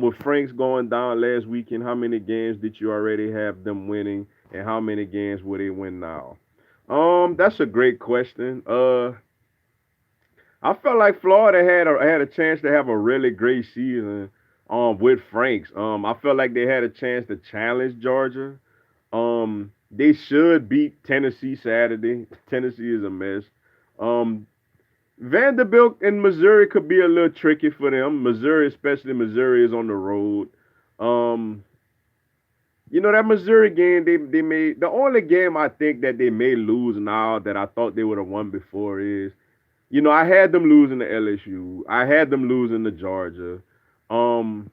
With Frank's going down last weekend, how many games did you already have them winning, and how many games will they win now? That's a great question. I felt like Florida had a chance to have a really great season. With Franks. I felt like they had a chance to challenge Georgia. They should beat Tennessee Saturday. Tennessee is a mess. Um, Vanderbilt and Missouri could be a little tricky for them. Missouri, especially Missouri, is on the road. Um, that Missouri game they made the only game I think that they may lose now that I thought they would have won before is I had them losing to LSU. I had them losing to Georgia. Um,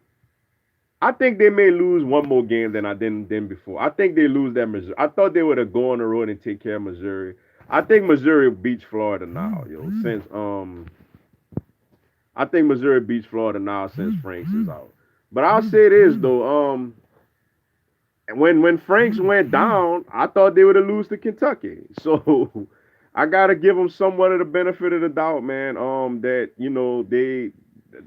I think they may lose one more game than I didn't than before. I think they lose that Missouri. I thought they would have go on the road and take care of Missouri. I think Missouri beats Florida now, yo. Since I think Missouri beats Florida now since Franks is out. But I'll say this though, when Franks went down, I thought they would have lose to Kentucky. So I gotta give them somewhat of the benefit of the doubt, man. That they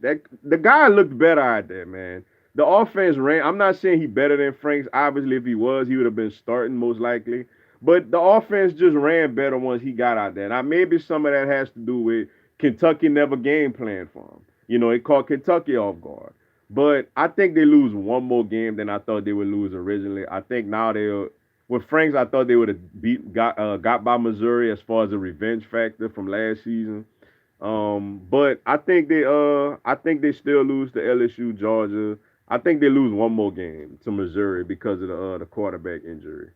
that the guy looked better out there, man. The offense ran. I'm not saying he better than Franks. Obviously, if he was, he would have been starting most likely. But the offense just ran better once he got out there. Now maybe some of that has to do with Kentucky never game plan for him. It caught Kentucky off guard. But I think they lose one more game than I thought they would lose originally. I think now they'll with Franks, I thought they would have got by Missouri as far as the revenge factor from last season. But I think they still lose to LSU, Georgia. I think they lose one more game to Missouri because of the quarterback injury.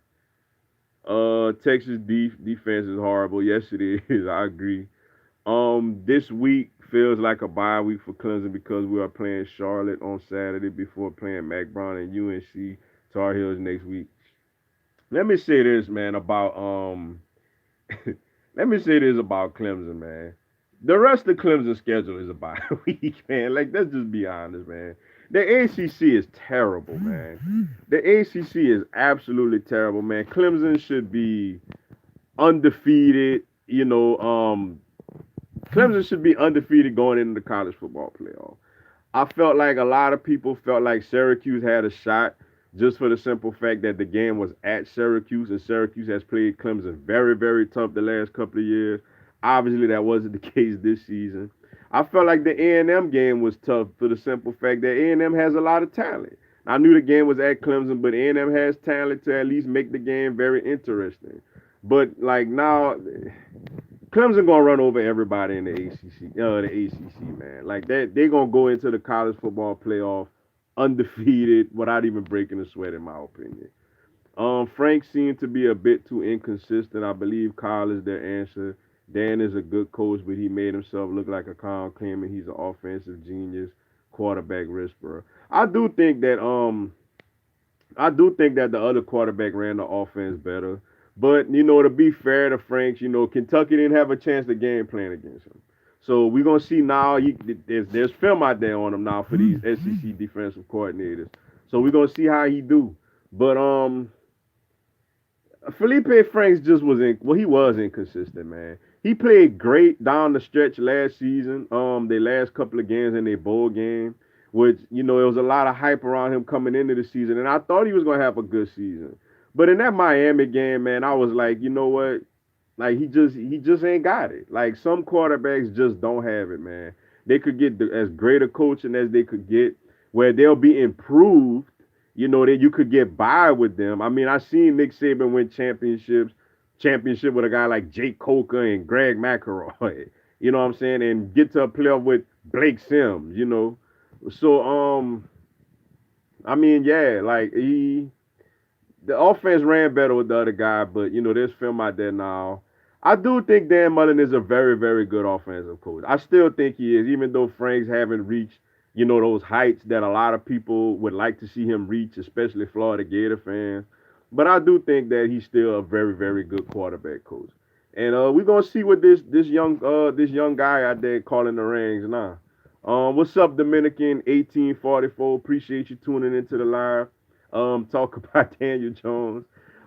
Texas defense is horrible. Yes, it is. I agree. This week feels like a bye week for Clemson because we are playing Charlotte on Saturday before playing Mac Brown and UNC Tar Heels next week. Let me say this, man, about let me say this about Clemson, man. The rest of Clemson's schedule is a bye week, man. Like, let's just be honest, man. The ACC is terrible, man. The ACC is absolutely terrible, man. Clemson should be undefeated. Clemson should be undefeated going into the college football playoff. I felt like a lot of people felt like Syracuse had a shot just for the simple fact that the game was at Syracuse and Syracuse has played Clemson very, very tough the last couple of years. Obviously, that wasn't the case this season. I felt like the A&M game was tough for the simple fact that A&M has a lot of talent. I knew the game was at Clemson, but A&M has talent to at least make the game very interesting. But like now, Clemson gonna run over everybody in the ACC. The ACC, man. Like that, they gonna go into the college football playoff undefeated without even breaking a sweat, in my opinion. Frank seemed to be a bit too inconsistent. I believe Kyle is their answer. Dan is a good coach, but he made himself look like a clown, claiming he's an offensive genius, quarterback whisperer. I do think that the other quarterback ran the offense better. But to be fair to Franks, Kentucky didn't have a chance to game plan against him. So we're gonna see now. There's film out there on him now for these SEC defensive coordinators. So we're gonna see how he do. But Felipe Franks just was in. Well, he was inconsistent, man. He played great down the stretch last season. Their last couple of games in their bowl game, which it was a lot of hype around him coming into the season, and I thought he was gonna have a good season. But in that Miami game, man, I was like, you know what? Like he just ain't got it. Like some quarterbacks just don't have it, man. They could get as great a coaching as they could get, where they'll be improved. That you could get by with them. I mean, I seen Nick Saban win championship with a guy like Jake Coker and Greg McElroy. You know what I'm saying, and get to a playoff with Blake Sims. So I mean, yeah, like the offense ran better with the other guy, but there's film out there now. I do think Dan Mullen is a very, very good offensive coach. I still think he is, even though Franks haven't reached, those heights that a lot of people would like to see him reach, especially Florida Gator fans. But I do think that he's still a very, very good quarterback coach. And we're gonna see what this young guy out there calling the rings now. What's up, Dominican 1844? Appreciate you tuning into the live. Talk about Daniel Jones.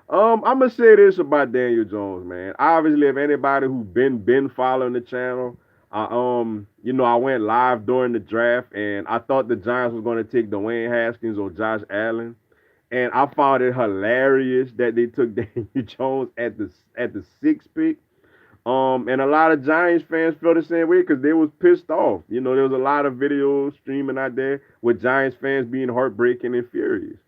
I'm gonna say this about Daniel Jones, man. Obviously, if anybody who been following the channel, I went live during the draft, and I thought the Giants was gonna take Dwayne Haskins or Josh Allen, and I found it hilarious that they took Daniel Jones at the sixth pick. And a lot of Giants fans felt the same way because they was pissed off. There was a lot of videos streaming out there with Giants fans being heartbreaking and furious.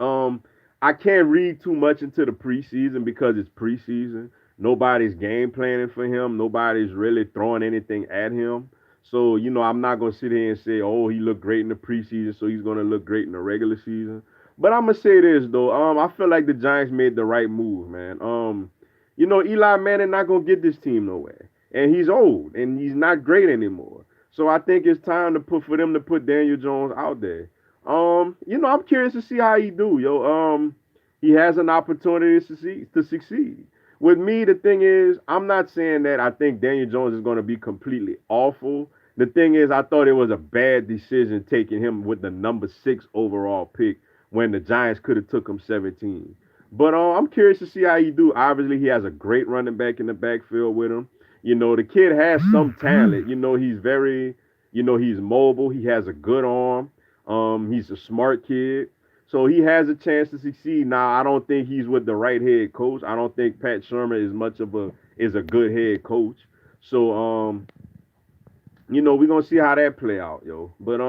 Um, I can't read too much into the preseason because it's preseason. Nobody's game planning for him. Nobody's really throwing anything at him. So, I'm not gonna sit here and say, oh, he looked great in the preseason, so he's gonna look great in the regular season. But I'm gonna say this though. I feel like the Giants made the right move, man. Eli Manning not gonna get this team nowhere. And he's old and he's not great anymore. So I think it's time to for them to put Daniel Jones out there. I'm curious to see how he do, yo. He has an opportunity to succeed. With me, the thing is, I'm not saying that I think Daniel Jones is going to be completely awful. The thing is, I thought it was a bad decision taking him with the number 6 overall pick when the Giants could have took him 17. But I'm curious to see how he do. Obviously, he has a great running back in the backfield with him. The kid has some talent. He's very, he's mobile. He has a good arm. He's a smart kid. So he has a chance to succeed. Now, I don't think he's with the right head coach. I don't think Pat Shermer is much of a good head coach. So we're gonna see how that play out, yo. But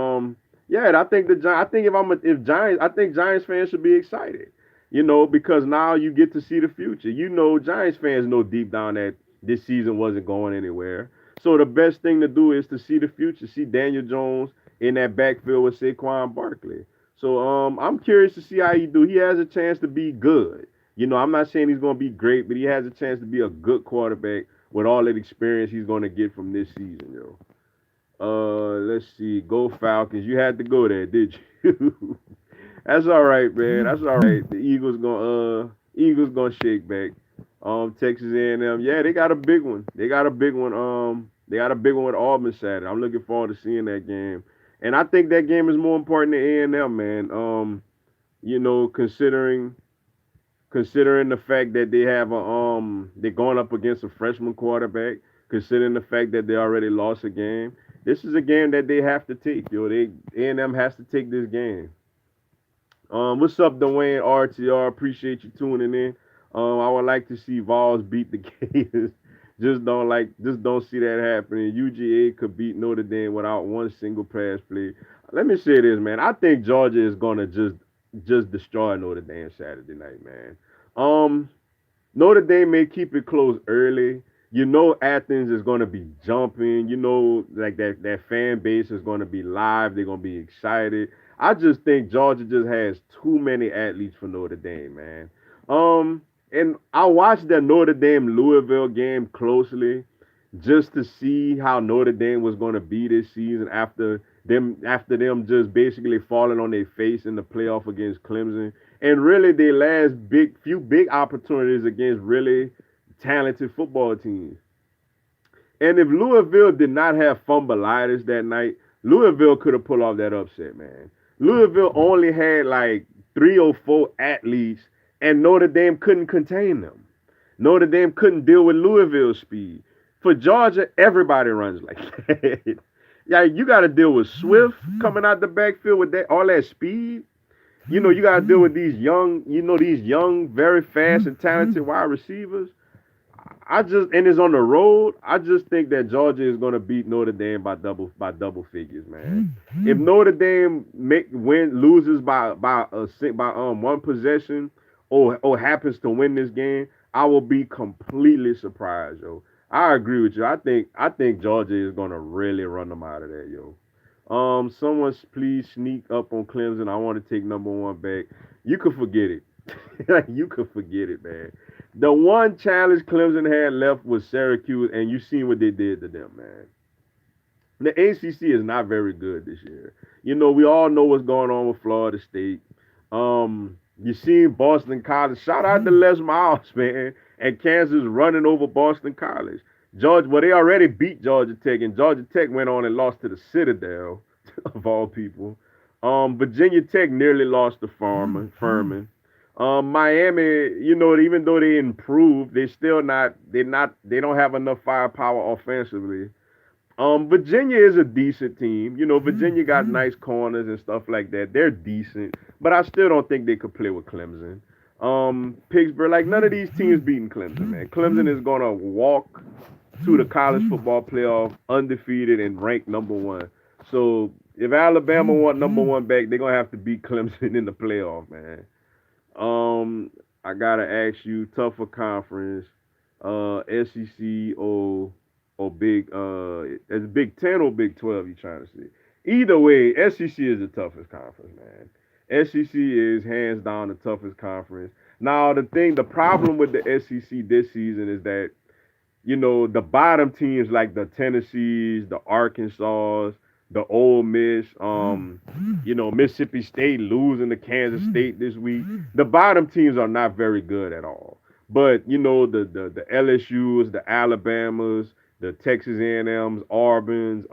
yeah, I think I think if Giants, I think Giants fans should be excited, because now you get to see the future. Giants fans know deep down that this season wasn't going anywhere. So the best thing to do is to see the future, see Daniel Jones in that backfield with Saquon Barkley. So I'm curious to see how he do. He has a chance to be good. I'm not saying he's gonna be great, but he has a chance to be a good quarterback with all that experience he's gonna get from this season, yo. Let's see. Go Falcons. You had to go there, did you? That's all right, man. That's all right. The Eagles gonna shake back. Texas A&M. Yeah, they got a big one. They got a big one. They got a big one with Auburn Saturday. I'm looking forward to seeing that game. And I think that game is more important than A&M, man. Considering the fact that they're going up against a freshman quarterback, considering the fact that they already lost a game, this is a game that they have to take. They A&M has to take this game. What's up, Dwayne RTR? Appreciate you tuning in. I would like to see Vols beat the Gators. Just don't see that happening. UGA could beat Notre Dame without one single pass play. Let me say this, man. I think Georgia is gonna just destroy Notre Dame Saturday night, man. Um, Notre Dame may keep it close early. Athens is going to be jumping. Like that fan base is going to be live. They're going to be excited. I just think Georgia just has too many athletes for Notre Dame, man. And I watched that Notre Dame Louisville game closely just to see how Notre Dame was going to be this season after them just basically falling on their face in the playoff against Clemson, and really their last few big opportunities against really talented football teams. And if Louisville did not have fumbleitis that night, Louisville could have pulled off that upset, man. Louisville only had like 3 or 4 athletes, and Notre Dame couldn't contain them. Notre Dame couldn't deal with Louisville's speed. For Georgia, everybody runs like that. Yeah, you got to deal with Swift coming out the backfield with all that speed. You got to deal with these young, very fast and talented wide receivers. And it's on the road. I just think that Georgia is going to beat Notre Dame by double figures, man. If Notre Dame loses by one possession or happens to win this game, I will be completely surprised, yo. I agree with you. I think Georgia is going to really run them out of there, yo. Someone please sneak up on Clemson. I want to take number one back. You could forget it. Like you could forget it, man. The one challenge Clemson had left was Syracuse, and you seen what they did to them, man. The ACC is not very good this year. We all know what's going on with Florida State. You seen Boston College. Shout out to Les Miles, man, and Kansas running over Boston College. They already beat Georgia Tech, and Georgia Tech went on and lost to the Citadel, of all people. Virginia Tech nearly lost to Furman. Miami, even though they improved, they don't have enough firepower offensively. Virginia is a decent team. Virginia got nice corners and stuff like that. They're decent, but I still don't think they could play with Clemson. Pittsburgh, like none of these teams beating Clemson, man. Clemson is gonna walk to the college football playoff undefeated and ranked number one. So if Alabama want number one back, they're gonna have to beat Clemson in the playoff, man. Um, I gotta ask you, tougher conference, SEC or as Big Ten or Big 12? You trying to see? Either way, SEC is the toughest conference, man. SEC is hands down the toughest conference. Now the problem with the SEC this season is that the bottom teams like the Tennessees, the Arkansas, the Ole Miss, Mississippi State losing to Kansas State this week. The bottom teams are not very good at all. But the LSU's, the Alabamas, the Texas A&M's, Auburn's,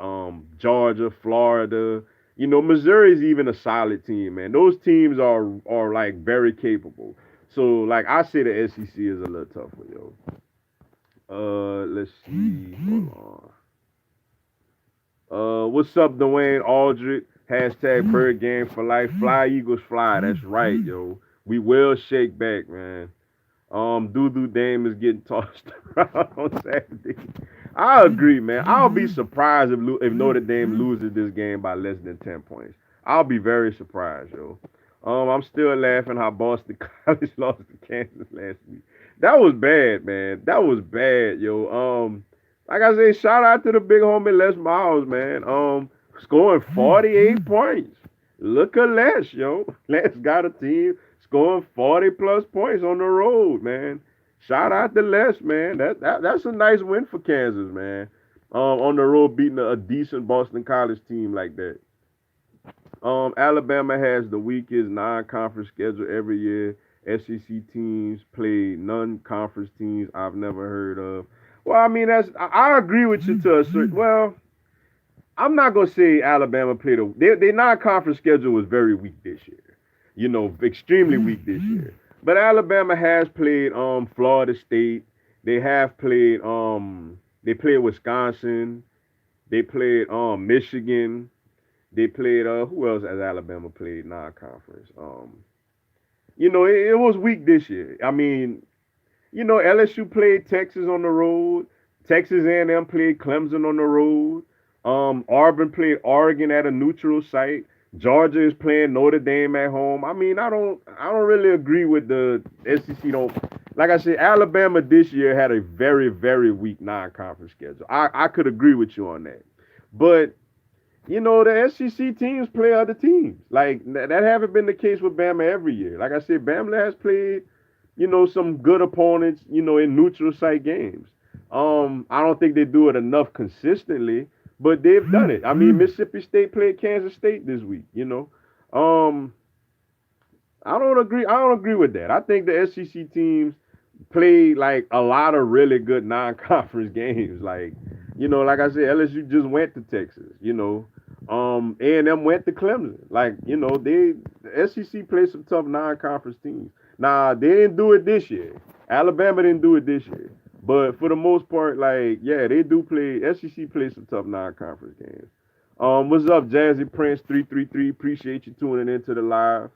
Georgia, Florida. Missouri's even a solid team, man. Those teams are like very capable. So like I say, the SEC is a little tougher, yo. Let's see. Hold on. What's up, Dwayne Aldrich? Hashtag bird game for life. Fly Eagles fly. That's right, yo. We will shake back, man. Doo Dame is getting tossed around on Saturday. I agree, man. I'll be surprised if Notre Dame loses this game by less than 10 points. I'll be very surprised, yo. I'm still laughing how Boston College lost to Kansas last week. That was bad, man. That was bad, yo. Like I say, shout out to the big homie Les Miles, man. Scoring 48 points. Look at Les, yo. Les got a team scoring 40 plus points on the road, man. Shout out to Les, man. That's a nice win for Kansas, man. On the road beating a decent Boston College team like that. Alabama has the weakest non-conference schedule every year. SEC teams play non-conference teams I've never heard of. Well, I mean I agree with you to a certain. Well, I'm not gonna say Alabama played their non-conference schedule was very weak this year. You know, extremely weak this year. But Alabama has played Florida State. They played Wisconsin. They played Michigan. They played who else has Alabama played non-conference? It was weak this year. I mean, LSU played Texas on the road. Texas A&M played Clemson on the road. Auburn played Oregon at a neutral site. Georgia is playing Notre Dame at home. I mean, I don't really agree with the SEC. Don't Like I said, Alabama this year had a very very weak non-conference schedule. I could agree with you on that, but the SEC teams play other teams. Like that haven't been the case with Bama every year. Like I said, Bama has played some good opponents, in neutral site games. I don't think they do it enough consistently, but they've done it. I mean, Mississippi State played Kansas State this week. Um, I don't agree. I don't agree with that. I think the SEC teams played like a lot of really good non-conference games. Like I said, LSU just went to Texas. A&M went to Clemson. The SEC played some tough non-conference teams. Nah, they didn't do it this year. Alabama didn't do it this year. But for the most part, yeah, they do play. SEC plays some tough non-conference games. What's up, Jazzy Prince 333? Appreciate you tuning into the live.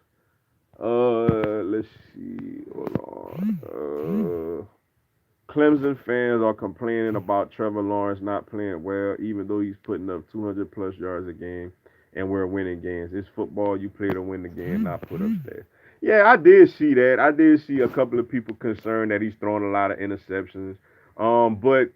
Let's see. Hold on. Clemson fans are complaining about Trevor Lawrence not playing well, even though he's putting up 200 plus yards a game, and we're winning games. It's football. You play to win the game, not put up stats. Yeah, I did see that. I did see a couple of people concerned that he's throwing a lot of interceptions. But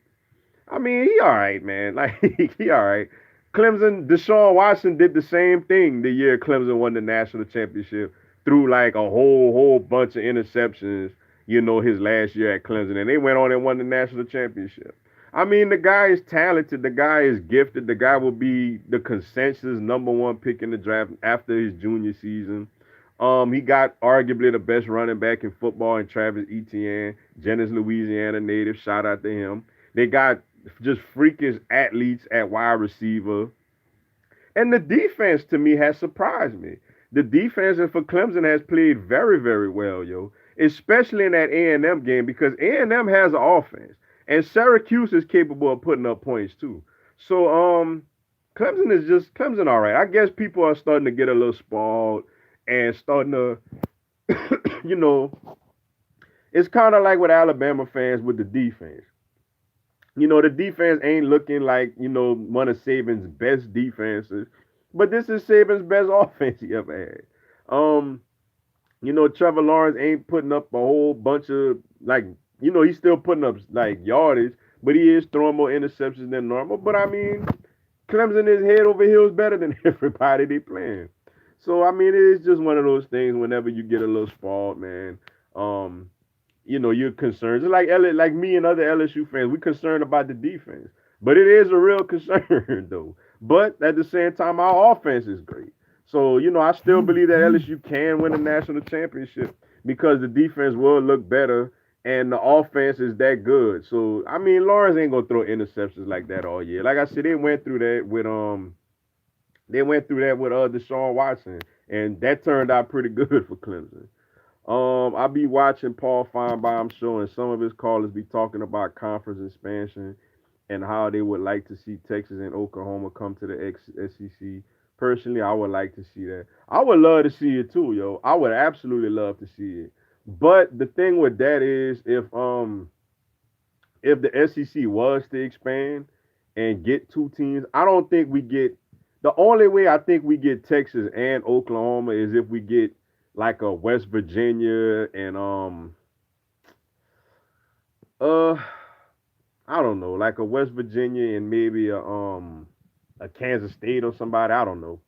I mean, he all right, man. Like he all right. Deshaun Watson did the same thing the year Clemson won the national championship. Threw like a whole bunch of interceptions. His last year at Clemson, and they went on and won the national championship. I mean, the guy is talented. The guy is gifted. The guy will be the consensus number one pick in the draft after his junior season. He got arguably the best running back in football in Travis Etienne, Jennings, Louisiana native. Shout out to him. They got just freakish athletes at wide receiver. And the defense to me has surprised me. The defense for Clemson has played very, very well, yo. Especially in that A&M game because A&M has an offense. And Syracuse is capable of putting up points too. So Clemson all right. I guess people are starting to get a little spoiled and starting to you know, it's kind of like with Alabama fans with the defense. The defense ain't looking like, one of Saban's best defenses, but this is Saban's best offense he ever had. Trevor Lawrence ain't putting up a whole bunch of, he's still putting up, yardage, but he is throwing more interceptions than normal. But I mean, Clemson is head over heels better than everybody they playing. So, I mean, it's just one of those things whenever you get a little spoiled, man. Um, you're concerned. Just like me and other LSU fans, we're concerned about the defense. But it is a real concern, though. But at the same time, our offense is great. So, I still believe that LSU can win a national championship because the defense will look better and the offense is that good. So, I mean, Lawrence ain't gonna throw interceptions like that all year. Like I said, they went through that with Deshaun Watson, and that turned out pretty good for Clemson. I be watching Paul Feinbaum show, and some of his callers be talking about conference expansion and how they would like to see Texas and Oklahoma come to the SEC. Personally, I would like to see that. I would love to see it too, yo. I would absolutely love to see it. But the thing with that is, if the SEC was to expand and get two teams, I don't think we get. The only way I think we get Texas and Oklahoma is if we get like a West Virginia and uh I don't know, like a West Virginia and maybe a Kansas State or somebody. I don't know.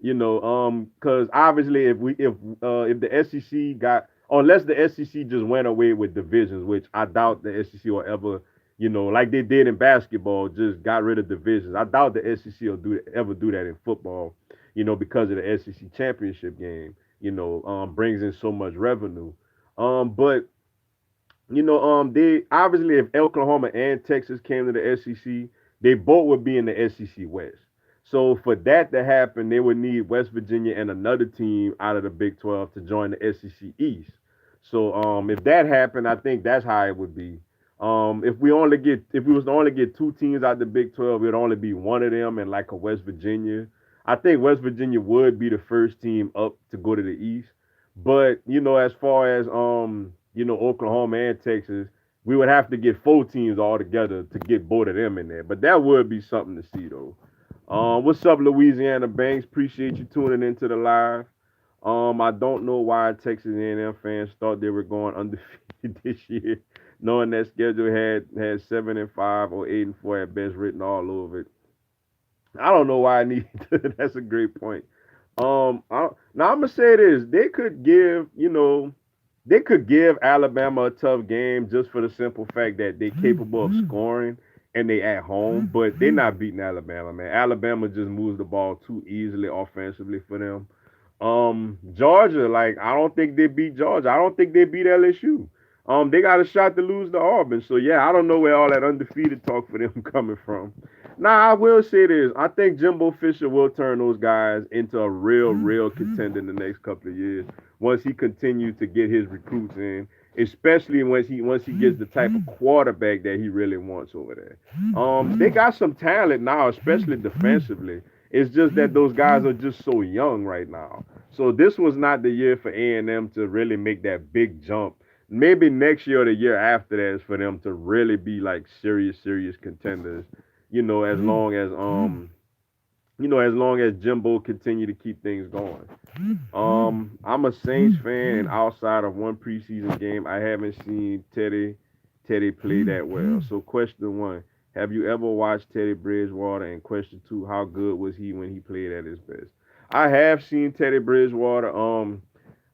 Because obviously if the SEC got, unless the SEC just went away with divisions, which I doubt the SEC will ever, like they did in basketball, just got rid of divisions. I doubt the SEC will ever do that in football, because of the SEC championship game, brings in so much revenue. But they obviously, if Oklahoma and Texas came to the SEC, they both would be in the SEC West. So for that to happen, they would need West Virginia and another team out of the Big 12 to join the SEC East. So if that happened, I think that's how it would be. If we was to only get two teams out of the Big 12, it would only be one of them and like a West Virginia. I think West Virginia would be the first team up to go to the East. But as far as Oklahoma and Texas, we would have to get four teams all together to get both of them in there. But that would be something to see though. What's up, Louisiana Banks? Appreciate you tuning into the live. I don't know why Texas A&M fans thought they were going undefeated this year, knowing that schedule had 7-5 or 8-4 at best written all over it. I don't know why I need to. That's a great point. Now I'm gonna say this: they could give Alabama a tough game just for the simple fact that they're capable of scoring and they at home, but they're not beating Alabama, man. Alabama just moves the ball too easily offensively for them. Georgia, like I don't think they beat Georgia. I don't think they beat LSU. They got a shot to lose to Auburn. So yeah, I don't know where all that undefeated talk for them coming from. Now I will say this: I think Jimbo Fisher will turn those guys into a real contender in the next couple of years once he continues to get his recruits in, especially once he gets the type of quarterback that he really wants over there. They got some talent now, especially defensively. It's just that those guys are just so young right now. So this was not the year for A&M to really make that big jump. Maybe next year or the year after that is for them to really be like serious contenders. As long as Jimbo continue to keep things going. I'm a Saints fan, and outside of one preseason game, I haven't seen Teddy play that well. So question one: have you ever watched Teddy Bridgewater? And question two: how good was he when he played at his best? I have seen Teddy Bridgewater.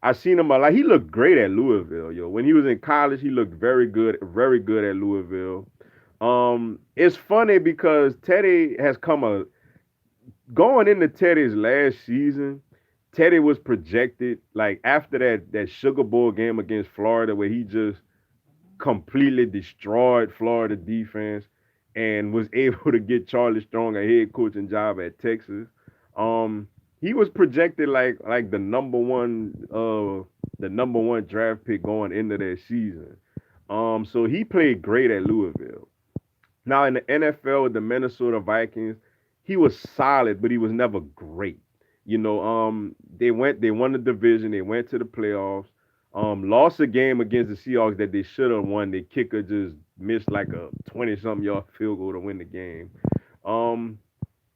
I seen him a lot. He looked great at Louisville, yo. When he was in college, he looked very good at Louisville. It's funny because Teddy has come a going into Teddy's last season. Teddy was projected like after that Sugar Bowl game against Florida where he just completely destroyed Florida defense and was able to get Charlie Strong a head coaching job at Texas. Um, he was projected like the number one draft pick going into that season. So he played great at Louisville. Now in the NFL with the Minnesota Vikings, he was solid, but he was never great. They won the division, they went to the playoffs, lost a game against the Seahawks that they should have won. The kicker just missed like a 20-something yard field goal to win the game. Um,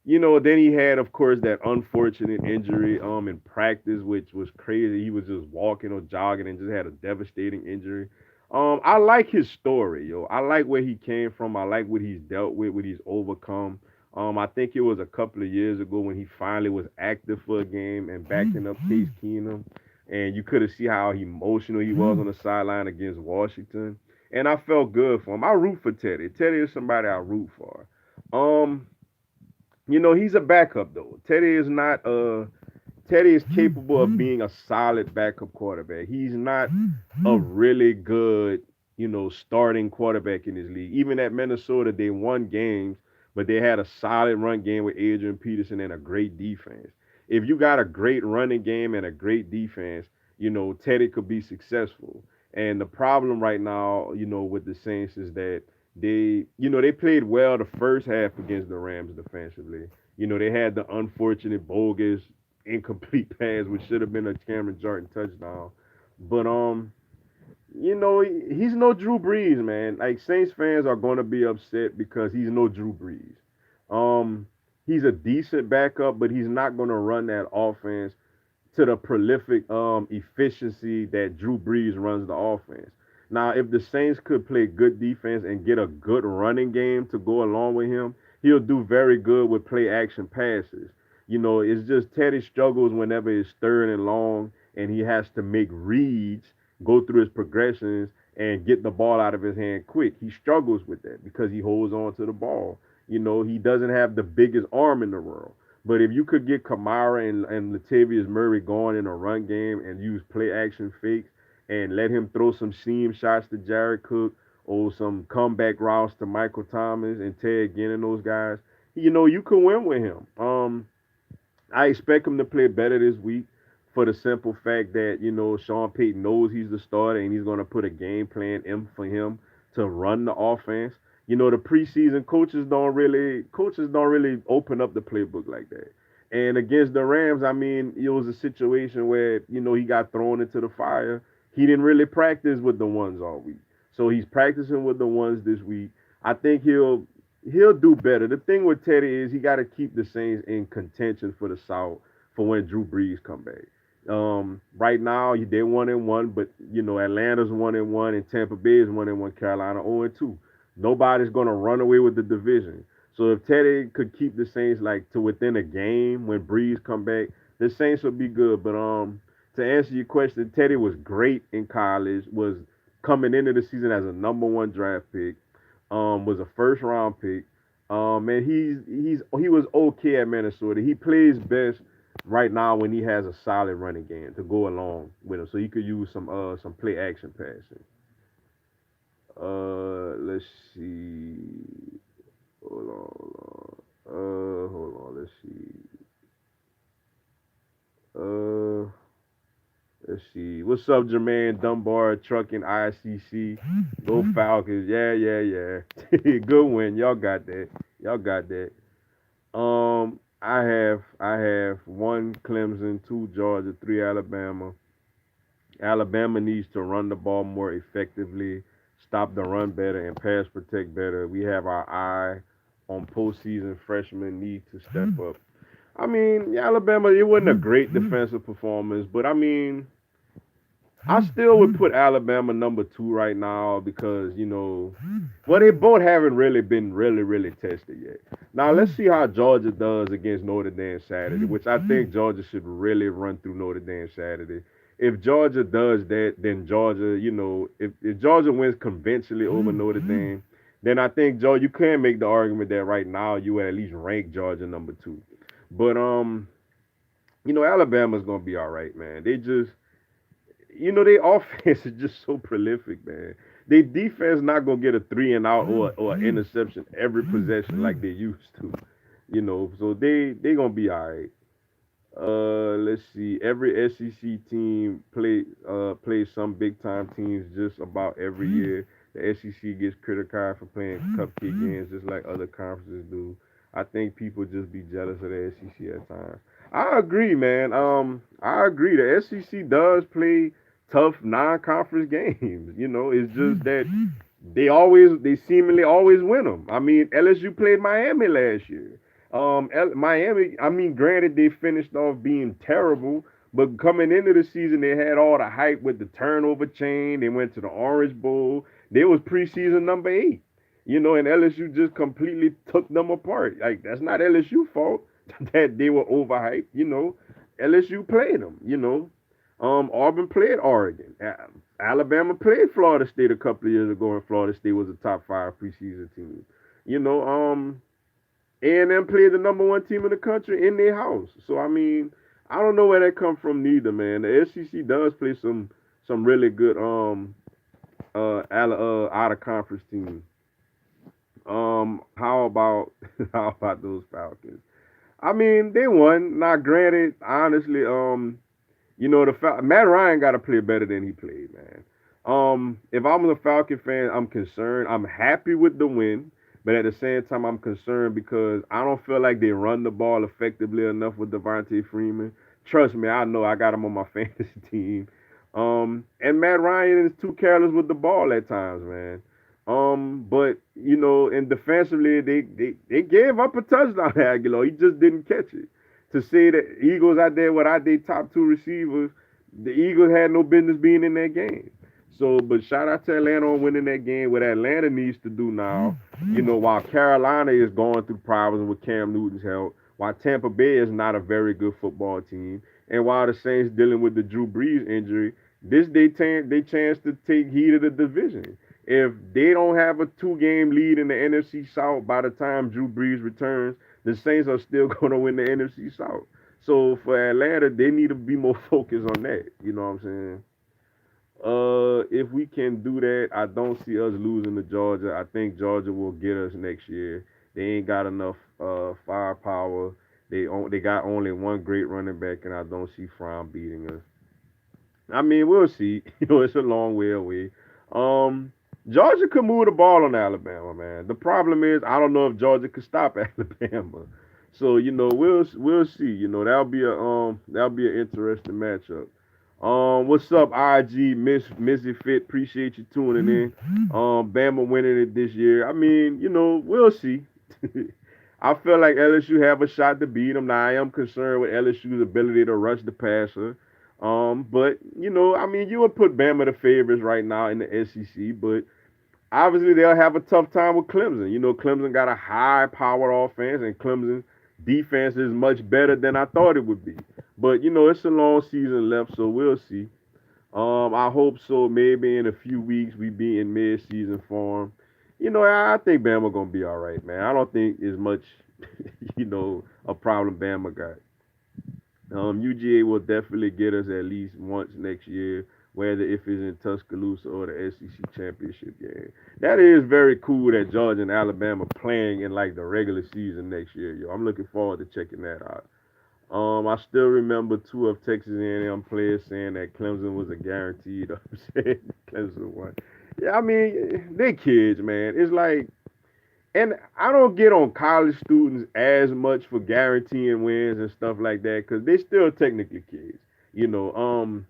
then he had, of course, that unfortunate injury in practice, which was crazy. He was just walking or jogging and just had a devastating injury. I like his story, yo. I like where he came from. I like what he's dealt with, what he's overcome. I think it was a couple of years ago when he finally was active for a game and backing up Case Keenum, and you could have see how emotional he was on the sideline against Washington. And I felt good for him. I root for Teddy. Teddy is somebody I root for. Um, he's a backup though. Teddy is capable of being a solid backup quarterback. He's not a really good, starting quarterback in this league. Even at Minnesota, they won games, but they had a solid run game with Adrian Peterson and a great defense. If you got a great running game and a great defense, Teddy could be successful. And the problem right now, with the Saints is that they played well the first half against the Rams defensively. They had the unfortunate, bogus, incomplete pass, which should have been a Cameron Jordan touchdown. But he's no Drew Brees, man. Like Saints fans are gonna be upset because he's no Drew Brees. Um, he's a decent backup, but he's not gonna run that offense to the prolific efficiency that Drew Brees runs the offense. Now, if the Saints could play good defense and get a good running game to go along with him, he'll do very good with play action passes. It's just Teddy struggles whenever it's third and long and he has to make reads, go through his progressions, and get the ball out of his hand quick. He struggles with that because he holds on to the ball. He doesn't have the biggest arm in the world. But if you could get Kamara and Latavius Murray going in a run game and use play action fakes and let him throw some seam shots to Jared Cook or some comeback routes to Michael Thomas and Ted Ginn and those guys, you could win with him. I expect him to play better this week for the simple fact that, Sean Payton knows he's the starter and he's going to put a game plan in for him to run the offense. The preseason coaches don't really open up the playbook like that. And against the Rams, I mean, it was a situation where, he got thrown into the fire. He didn't really practice with the ones all week. So he's practicing with the ones this week. I think he'll do better. The thing with Teddy is he got to keep the Saints in contention for the South for when Drew Brees come back. Right now they're 1-1, but Atlanta's 1-1 and Tampa Bay is 1-1. Carolina 0-2. Nobody's gonna run away with the division. So if Teddy could keep the Saints like to within a game when Brees come back, the Saints will be good. But to answer your question, Teddy was great in college. Was coming into the season as a number one draft pick was a first round pick. And he was okay at Minnesota. He plays best right now when he has a solid running game to go along with him, so he could use some play action passing. Let's see. Hold on, hold on. Hold on. Let's see. Uh, let's see. What's up, Jermaine Dunbar, Trucking ICC? Go Falcons. Yeah, yeah, yeah. Good win. Y'all got that. Y'all got that. I have one Clemson, two Georgia, three Alabama. Alabama needs to run the ball more effectively, stop the run better, and pass protect better. We have our eye on postseason freshmen need to step up. I mean, Alabama, it wasn't a great defensive performance, but I mean, I still would put Alabama number two right now because well, they both haven't really been really tested yet. Now let's see how Georgia does against Notre Dame Saturday, which I think Georgia should really run through Notre Dame Saturday. If Georgia does that, then Georgia, if Georgia wins convincingly over Notre Dame, then I think Georgia, you can make the argument that right now you would at least rank Georgia number two. But Alabama's gonna be all right, man. They just their offense is just so prolific, man. Their defense not gonna get a three and out or an interception every possession like they used to. So they gonna be all right. Let's see. Every SEC team plays some big time teams just about every year. The SEC gets criticized for playing cupcake games just like other conferences do. I think people just be jealous of the SEC at times. I agree, man. I agree. The SEC does play tough non-conference games. It's just that they seemingly always win them. I mean, LSU played Miami last year. Miami, I mean, granted they finished off being terrible, but coming into the season they had all the hype with the turnover chain. They went to the Orange Bowl. They was preseason number 8. And LSU just completely took them apart. Like that's not LSU fault that they were overhyped. LSU played them. Auburn played Oregon. Alabama played Florida State a couple of years ago, and Florida State was a top 5 preseason team. A&M played the number one team in the country in their house. So I mean, I don't know where that come from neither, man. The SEC does play some really good out of conference teams. How about how about those Falcons? I mean, they won. Now, granted, honestly, Matt Ryan got to play better than he played, man. If I'm a Falcon fan, I'm concerned. I'm happy with the win But at the same time, I'm concerned because I don't feel like they run the ball effectively enough with Devontae Freeman. Trust me, I know I got him on my fantasy team. And Matt Ryan is too careless with the ball at times, man. But and defensively, they gave up a touchdown to Aguilar. He just didn't catch it. To say that Eagles out there without their top two receivers, the Eagles had no business being in that game. So, but shout out to Atlanta on winning that game. What Atlanta needs to do now, while Carolina is going through problems with Cam Newton's health, while Tampa Bay is not a very good football team, and while the Saints dealing with the Drew Brees injury, this they chance to take heat of the division. If they don't have a 2 game lead in the NFC South by the time Drew Brees returns, the Saints are still going to win the NFC South. So for Atlanta, they need to be more focused on that. You know what I'm saying? If we can do that, I don't see us losing to Georgia. I think Georgia will get us next year. They ain't got enough firepower. They got only one great running back, and I don't see Fromm beating us. I mean, we'll see. It's a long way away. Um, Georgia could move the ball on Alabama, man. The problem is, I don't know if Georgia could stop Alabama. So we'll see. That'll be an interesting matchup. What's up, IG Missy Fit? Appreciate you tuning in. Bama winning it this year. I mean, we'll see. I feel like LSU have a shot to beat them. Now I am concerned with LSU's ability to rush the passer. But I mean, you would put Bama the favorites right now in the SEC, but obviously they'll have a tough time with Clemson. Clemson got a high-powered offense, and Clemson defense is much better than I thought it would be. But it's a long season left, so we'll see. I hope so. Maybe in a few weeks we be in mid-season form. I think Bama gonna be all right, man. I don't think as much, a problem Bama got. UGA will definitely get us at least once next year, whether if it's in Tuscaloosa or the SEC championship game. That is very cool that Georgia and Alabama playing in like the regular season next year, yo. I'm looking forward to checking that out. I still remember two of Texas A&M players saying that Clemson was a guaranteed upset. Clemson won. Yeah, I mean, they kids, man. It's like, and I don't get on college students as much for guaranteeing wins and stuff like that because they still technically kids. You know,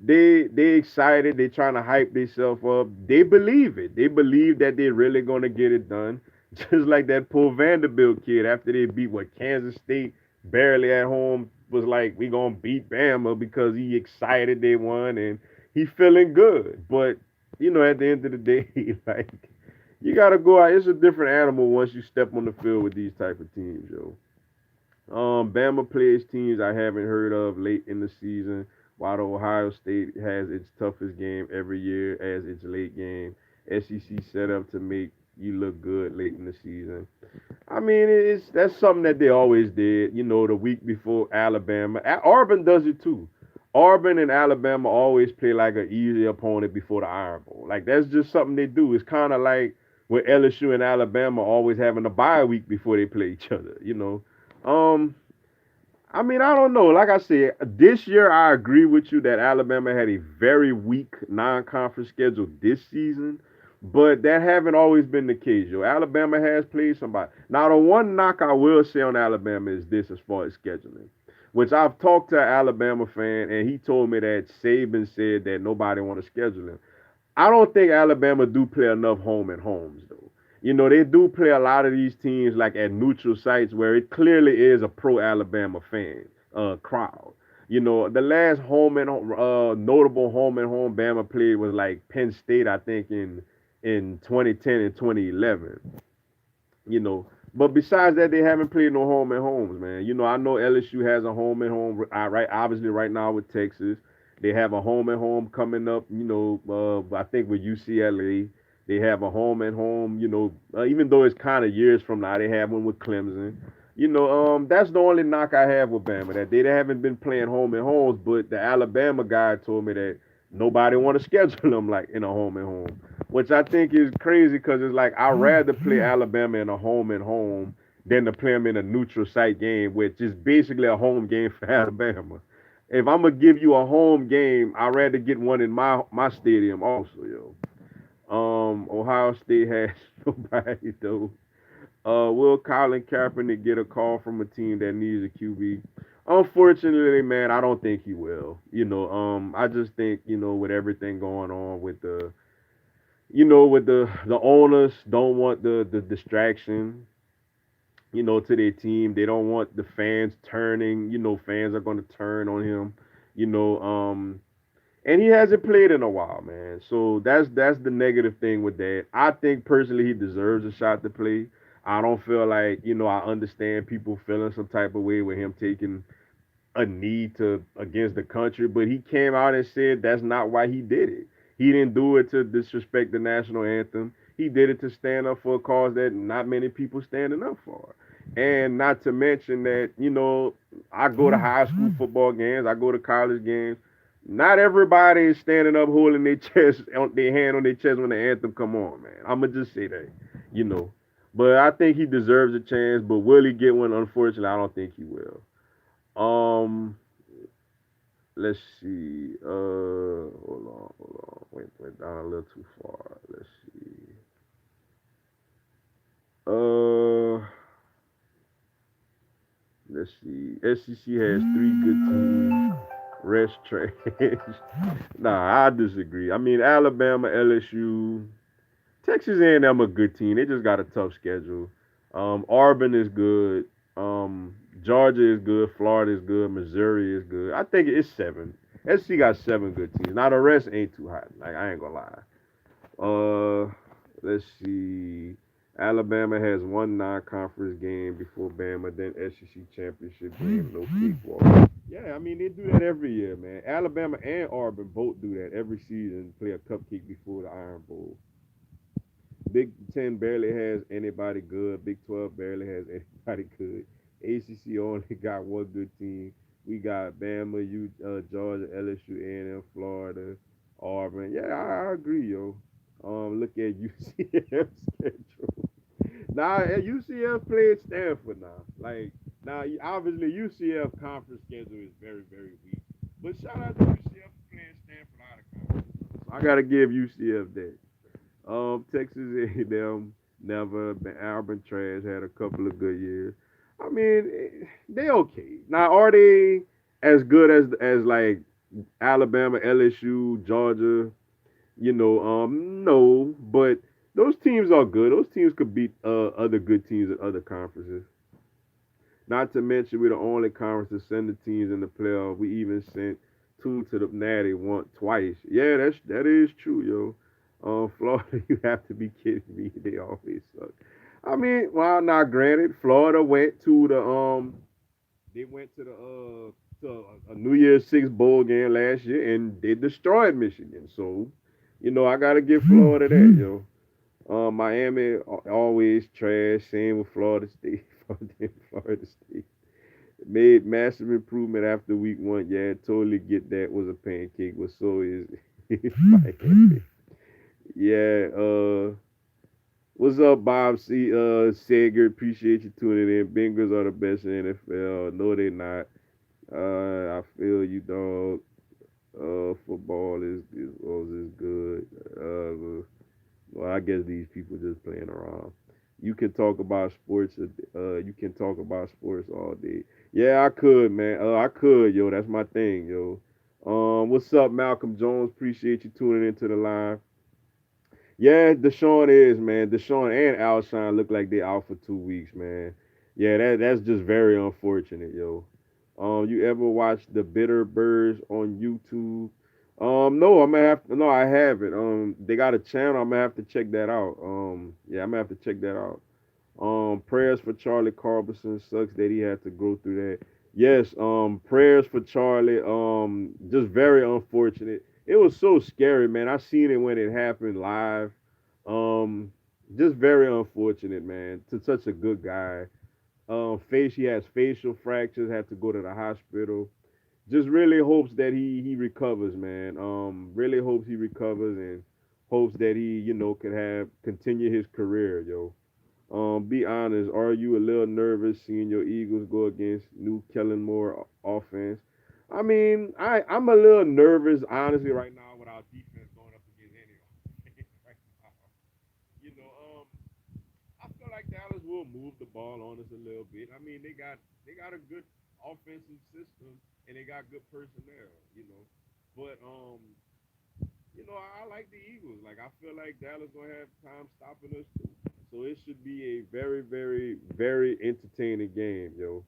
they excited. They trying to hype themselves up. They believe it. They believe that they're really gonna get it done. Just like that poor Vanderbilt kid after they beat what Kansas State barely at home was like, we gonna beat Bama because he excited they won and he feeling good. But at the end of the day, like you gotta go out. It's a different animal once you step on the field with these type of teams, yo. Bama plays teams I haven't heard of late in the season, while the Ohio State has its toughest game every year as its late game. SEC set up to make you look good late in the season. I mean, that's something that they always did. The week before Alabama, Auburn does it too. Auburn and Alabama always play like an easy opponent before the Iron Bowl. Like that's just something they do. It's kind of like with LSU and Alabama always having a bye week before they play each other. Um, I mean, I don't know. Like I said, this year I agree with you that Alabama had a very weak non-conference schedule this season, but that haven't always been the case. Yo, Alabama has played somebody. Now, the one knock I will say on Alabama is this, as far as scheduling, which I've talked to an Alabama fan, and he told me that Saban said that nobody want to schedule him. I don't think Alabama do play enough home and homes though. They do play a lot of these teams like at neutral sites where it clearly is a pro Alabama fan crowd. The last home and notable home and home Bama played was like Penn State, I think in 2010 and 2011 you know. But besides that, they haven't played no home and homes, man. I know LSU has a home and home, right? Obviously, right now with Texas, they have a home and home coming up. I think with UCLA, they have a home and home. Even though it's kind of years from now, they have one with Clemson. That's the only knock I have with Bama that they haven't been playing home and homes. But the Alabama guy told me that nobody want to schedule them like in a home and home, which I think is crazy because it's like I'd rather play Alabama in a home and home than to play them in a neutral site game, which is basically a home game for Alabama. If I'm gonna give you a home game, I'd rather get one in my stadium also, yo. Ohio State has nobody though. Will Colin Kaepernick get a call from a team that needs a QB? Unfortunately, man, I don't think he will. I just think with everything going on with with the owners don't want the distraction, to their team. They don't want the fans turning. Fans are going to turn on him. You know, and he hasn't played in a while, man. So that's the negative thing with that. I think personally he deserves a shot to play. I don't feel like I understand people feeling some type of way with him taking a need to against the country, but he came out and said that's not why he did it. He didn't do it to disrespect the national anthem. He did it to stand up for a cause that not many people standing up for. And not to mention that, I go to high school football games, I go to college games. Not everybody is standing up holding their chest on their hand on their chest when the anthem come on, man. I'ma just say that, you know. But I think he deserves a chance, but will he get one? Unfortunately, I don't think he will. Um, let's see. Hold on. Went down a little too far. Let's see. Uh, let's see. SEC has three good teams. Rest trash. Nah, I disagree. I mean, Alabama, LSU, Texas A&M a good team. They just got a tough schedule. Auburn is good. Georgia is good. Florida is good. Missouri is good. I think it's seven. SC got seven good teams. Now the rest ain't too hot. Like I ain't gonna lie. Let's see. Alabama has one non-conference game before Bama, then SEC championship game. No cakewalk. Yeah, I mean they do that every year, man. Alabama and Auburn both do that every season. Play a cupcake before the Iron Bowl. Big Ten barely has anybody good. Big 12 barely has anybody good. ACC only got one good team. We got Bama, Georgia, LSU, A&M, Florida, Auburn. Yeah, I agree, yo. Look at UCF schedule. Now, UCF played Stanford now. Like, now, obviously, UCF conference schedule is very, very weak. But shout out to UCF for playing Stanford out of conference. So I got to give UCF that. Texas A&M never been Auburn trash. Had a couple of good years. I mean, they okay. Now, are they as good as like Alabama, LSU, Georgia? No, but those teams are good. Those teams could beat other good teams in other conferences. Not to mention, we're the only conference to send the teams in the playoff. We even sent two to the Natty one twice. Yeah, that is true, yo. Florida, you have to be kidding me. They always suck. I mean, well, now granted, Florida went to the they went to a New Year's Six bowl game last year and they destroyed Michigan. So, I gotta give Florida that, yo. Miami always trash. Same with Florida State. Florida State made massive improvement after week one. Yeah, totally get that was a pancake, but so is Miami. Yeah. What's up, Bob? Sager. Appreciate you tuning in. Bengals are the best in the NFL. No, they not. I feel you, dog. Football is good. Well, I guess these people just playing around. You can talk about sports. You can talk about sports all day. Yeah, I could, man. I could, yo. That's my thing, yo. What's up, Malcolm Jones? Appreciate you tuning into the live. Yeah, Deshaun is, man. Deshaun and Alshon look like they out for 2 weeks, man. Yeah, that's just very unfortunate, yo. You ever watch the Bitter Birds on YouTube? No, I'm gonna have to, no, I haven't. They got a channel. I'm gonna have to check that out. Yeah, I'm gonna have to check that out. Prayers for Charlie Carberson. Sucks that he had to go through that. Yes, prayers for Charlie. Just very unfortunate. It was so scary, man. I seen it when it happened live. Um, just very unfortunate, man. To such a good guy. He has facial fractures. Had to go to the hospital. Just really hopes that he recovers, man. Really hopes he recovers and hopes that he could have continue his career, yo. Be honest. Are you a little nervous seeing your Eagles go against new Kellen Moore offense? I mean, I'm a little nervous, honestly, right now with our defense going up against any offense right Dallas will move the ball on us a little bit. I mean, they got a good offensive system and they got good personnel, you know. But I like the Eagles. Like I feel like Dallas gonna have time stopping us too. So it should be a very, very, very entertaining game, yo.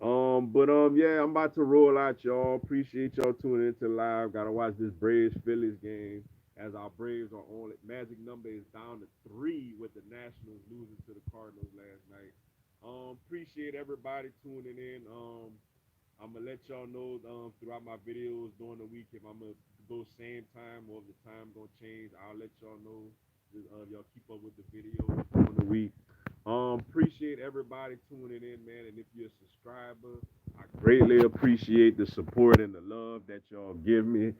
But yeah, I'm about to roll out, y'all. Appreciate y'all tuning into live. Gotta watch this Braves Phillies game as our Braves are on it. Magic number is down to 3 with the Nationals losing to the Cardinals last night. Appreciate everybody tuning in. I'm gonna let y'all know throughout my videos during the week if I'm gonna go same time or if the time gonna change. I'll let y'all know. Y'all keep up with the videos during the week. Appreciate everybody tuning in, man. And if you're a subscriber, I greatly appreciate the support and the love that y'all give me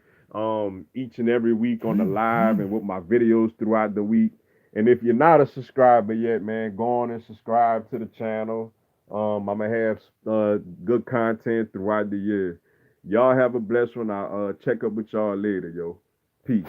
each and every week on the live and with my videos throughout the week. And if you're not a subscriber yet, man, go on and subscribe to the channel. I'm gonna have good content throughout the year. Y'all have a blessed one. I'll check up with y'all later, yo. Peace.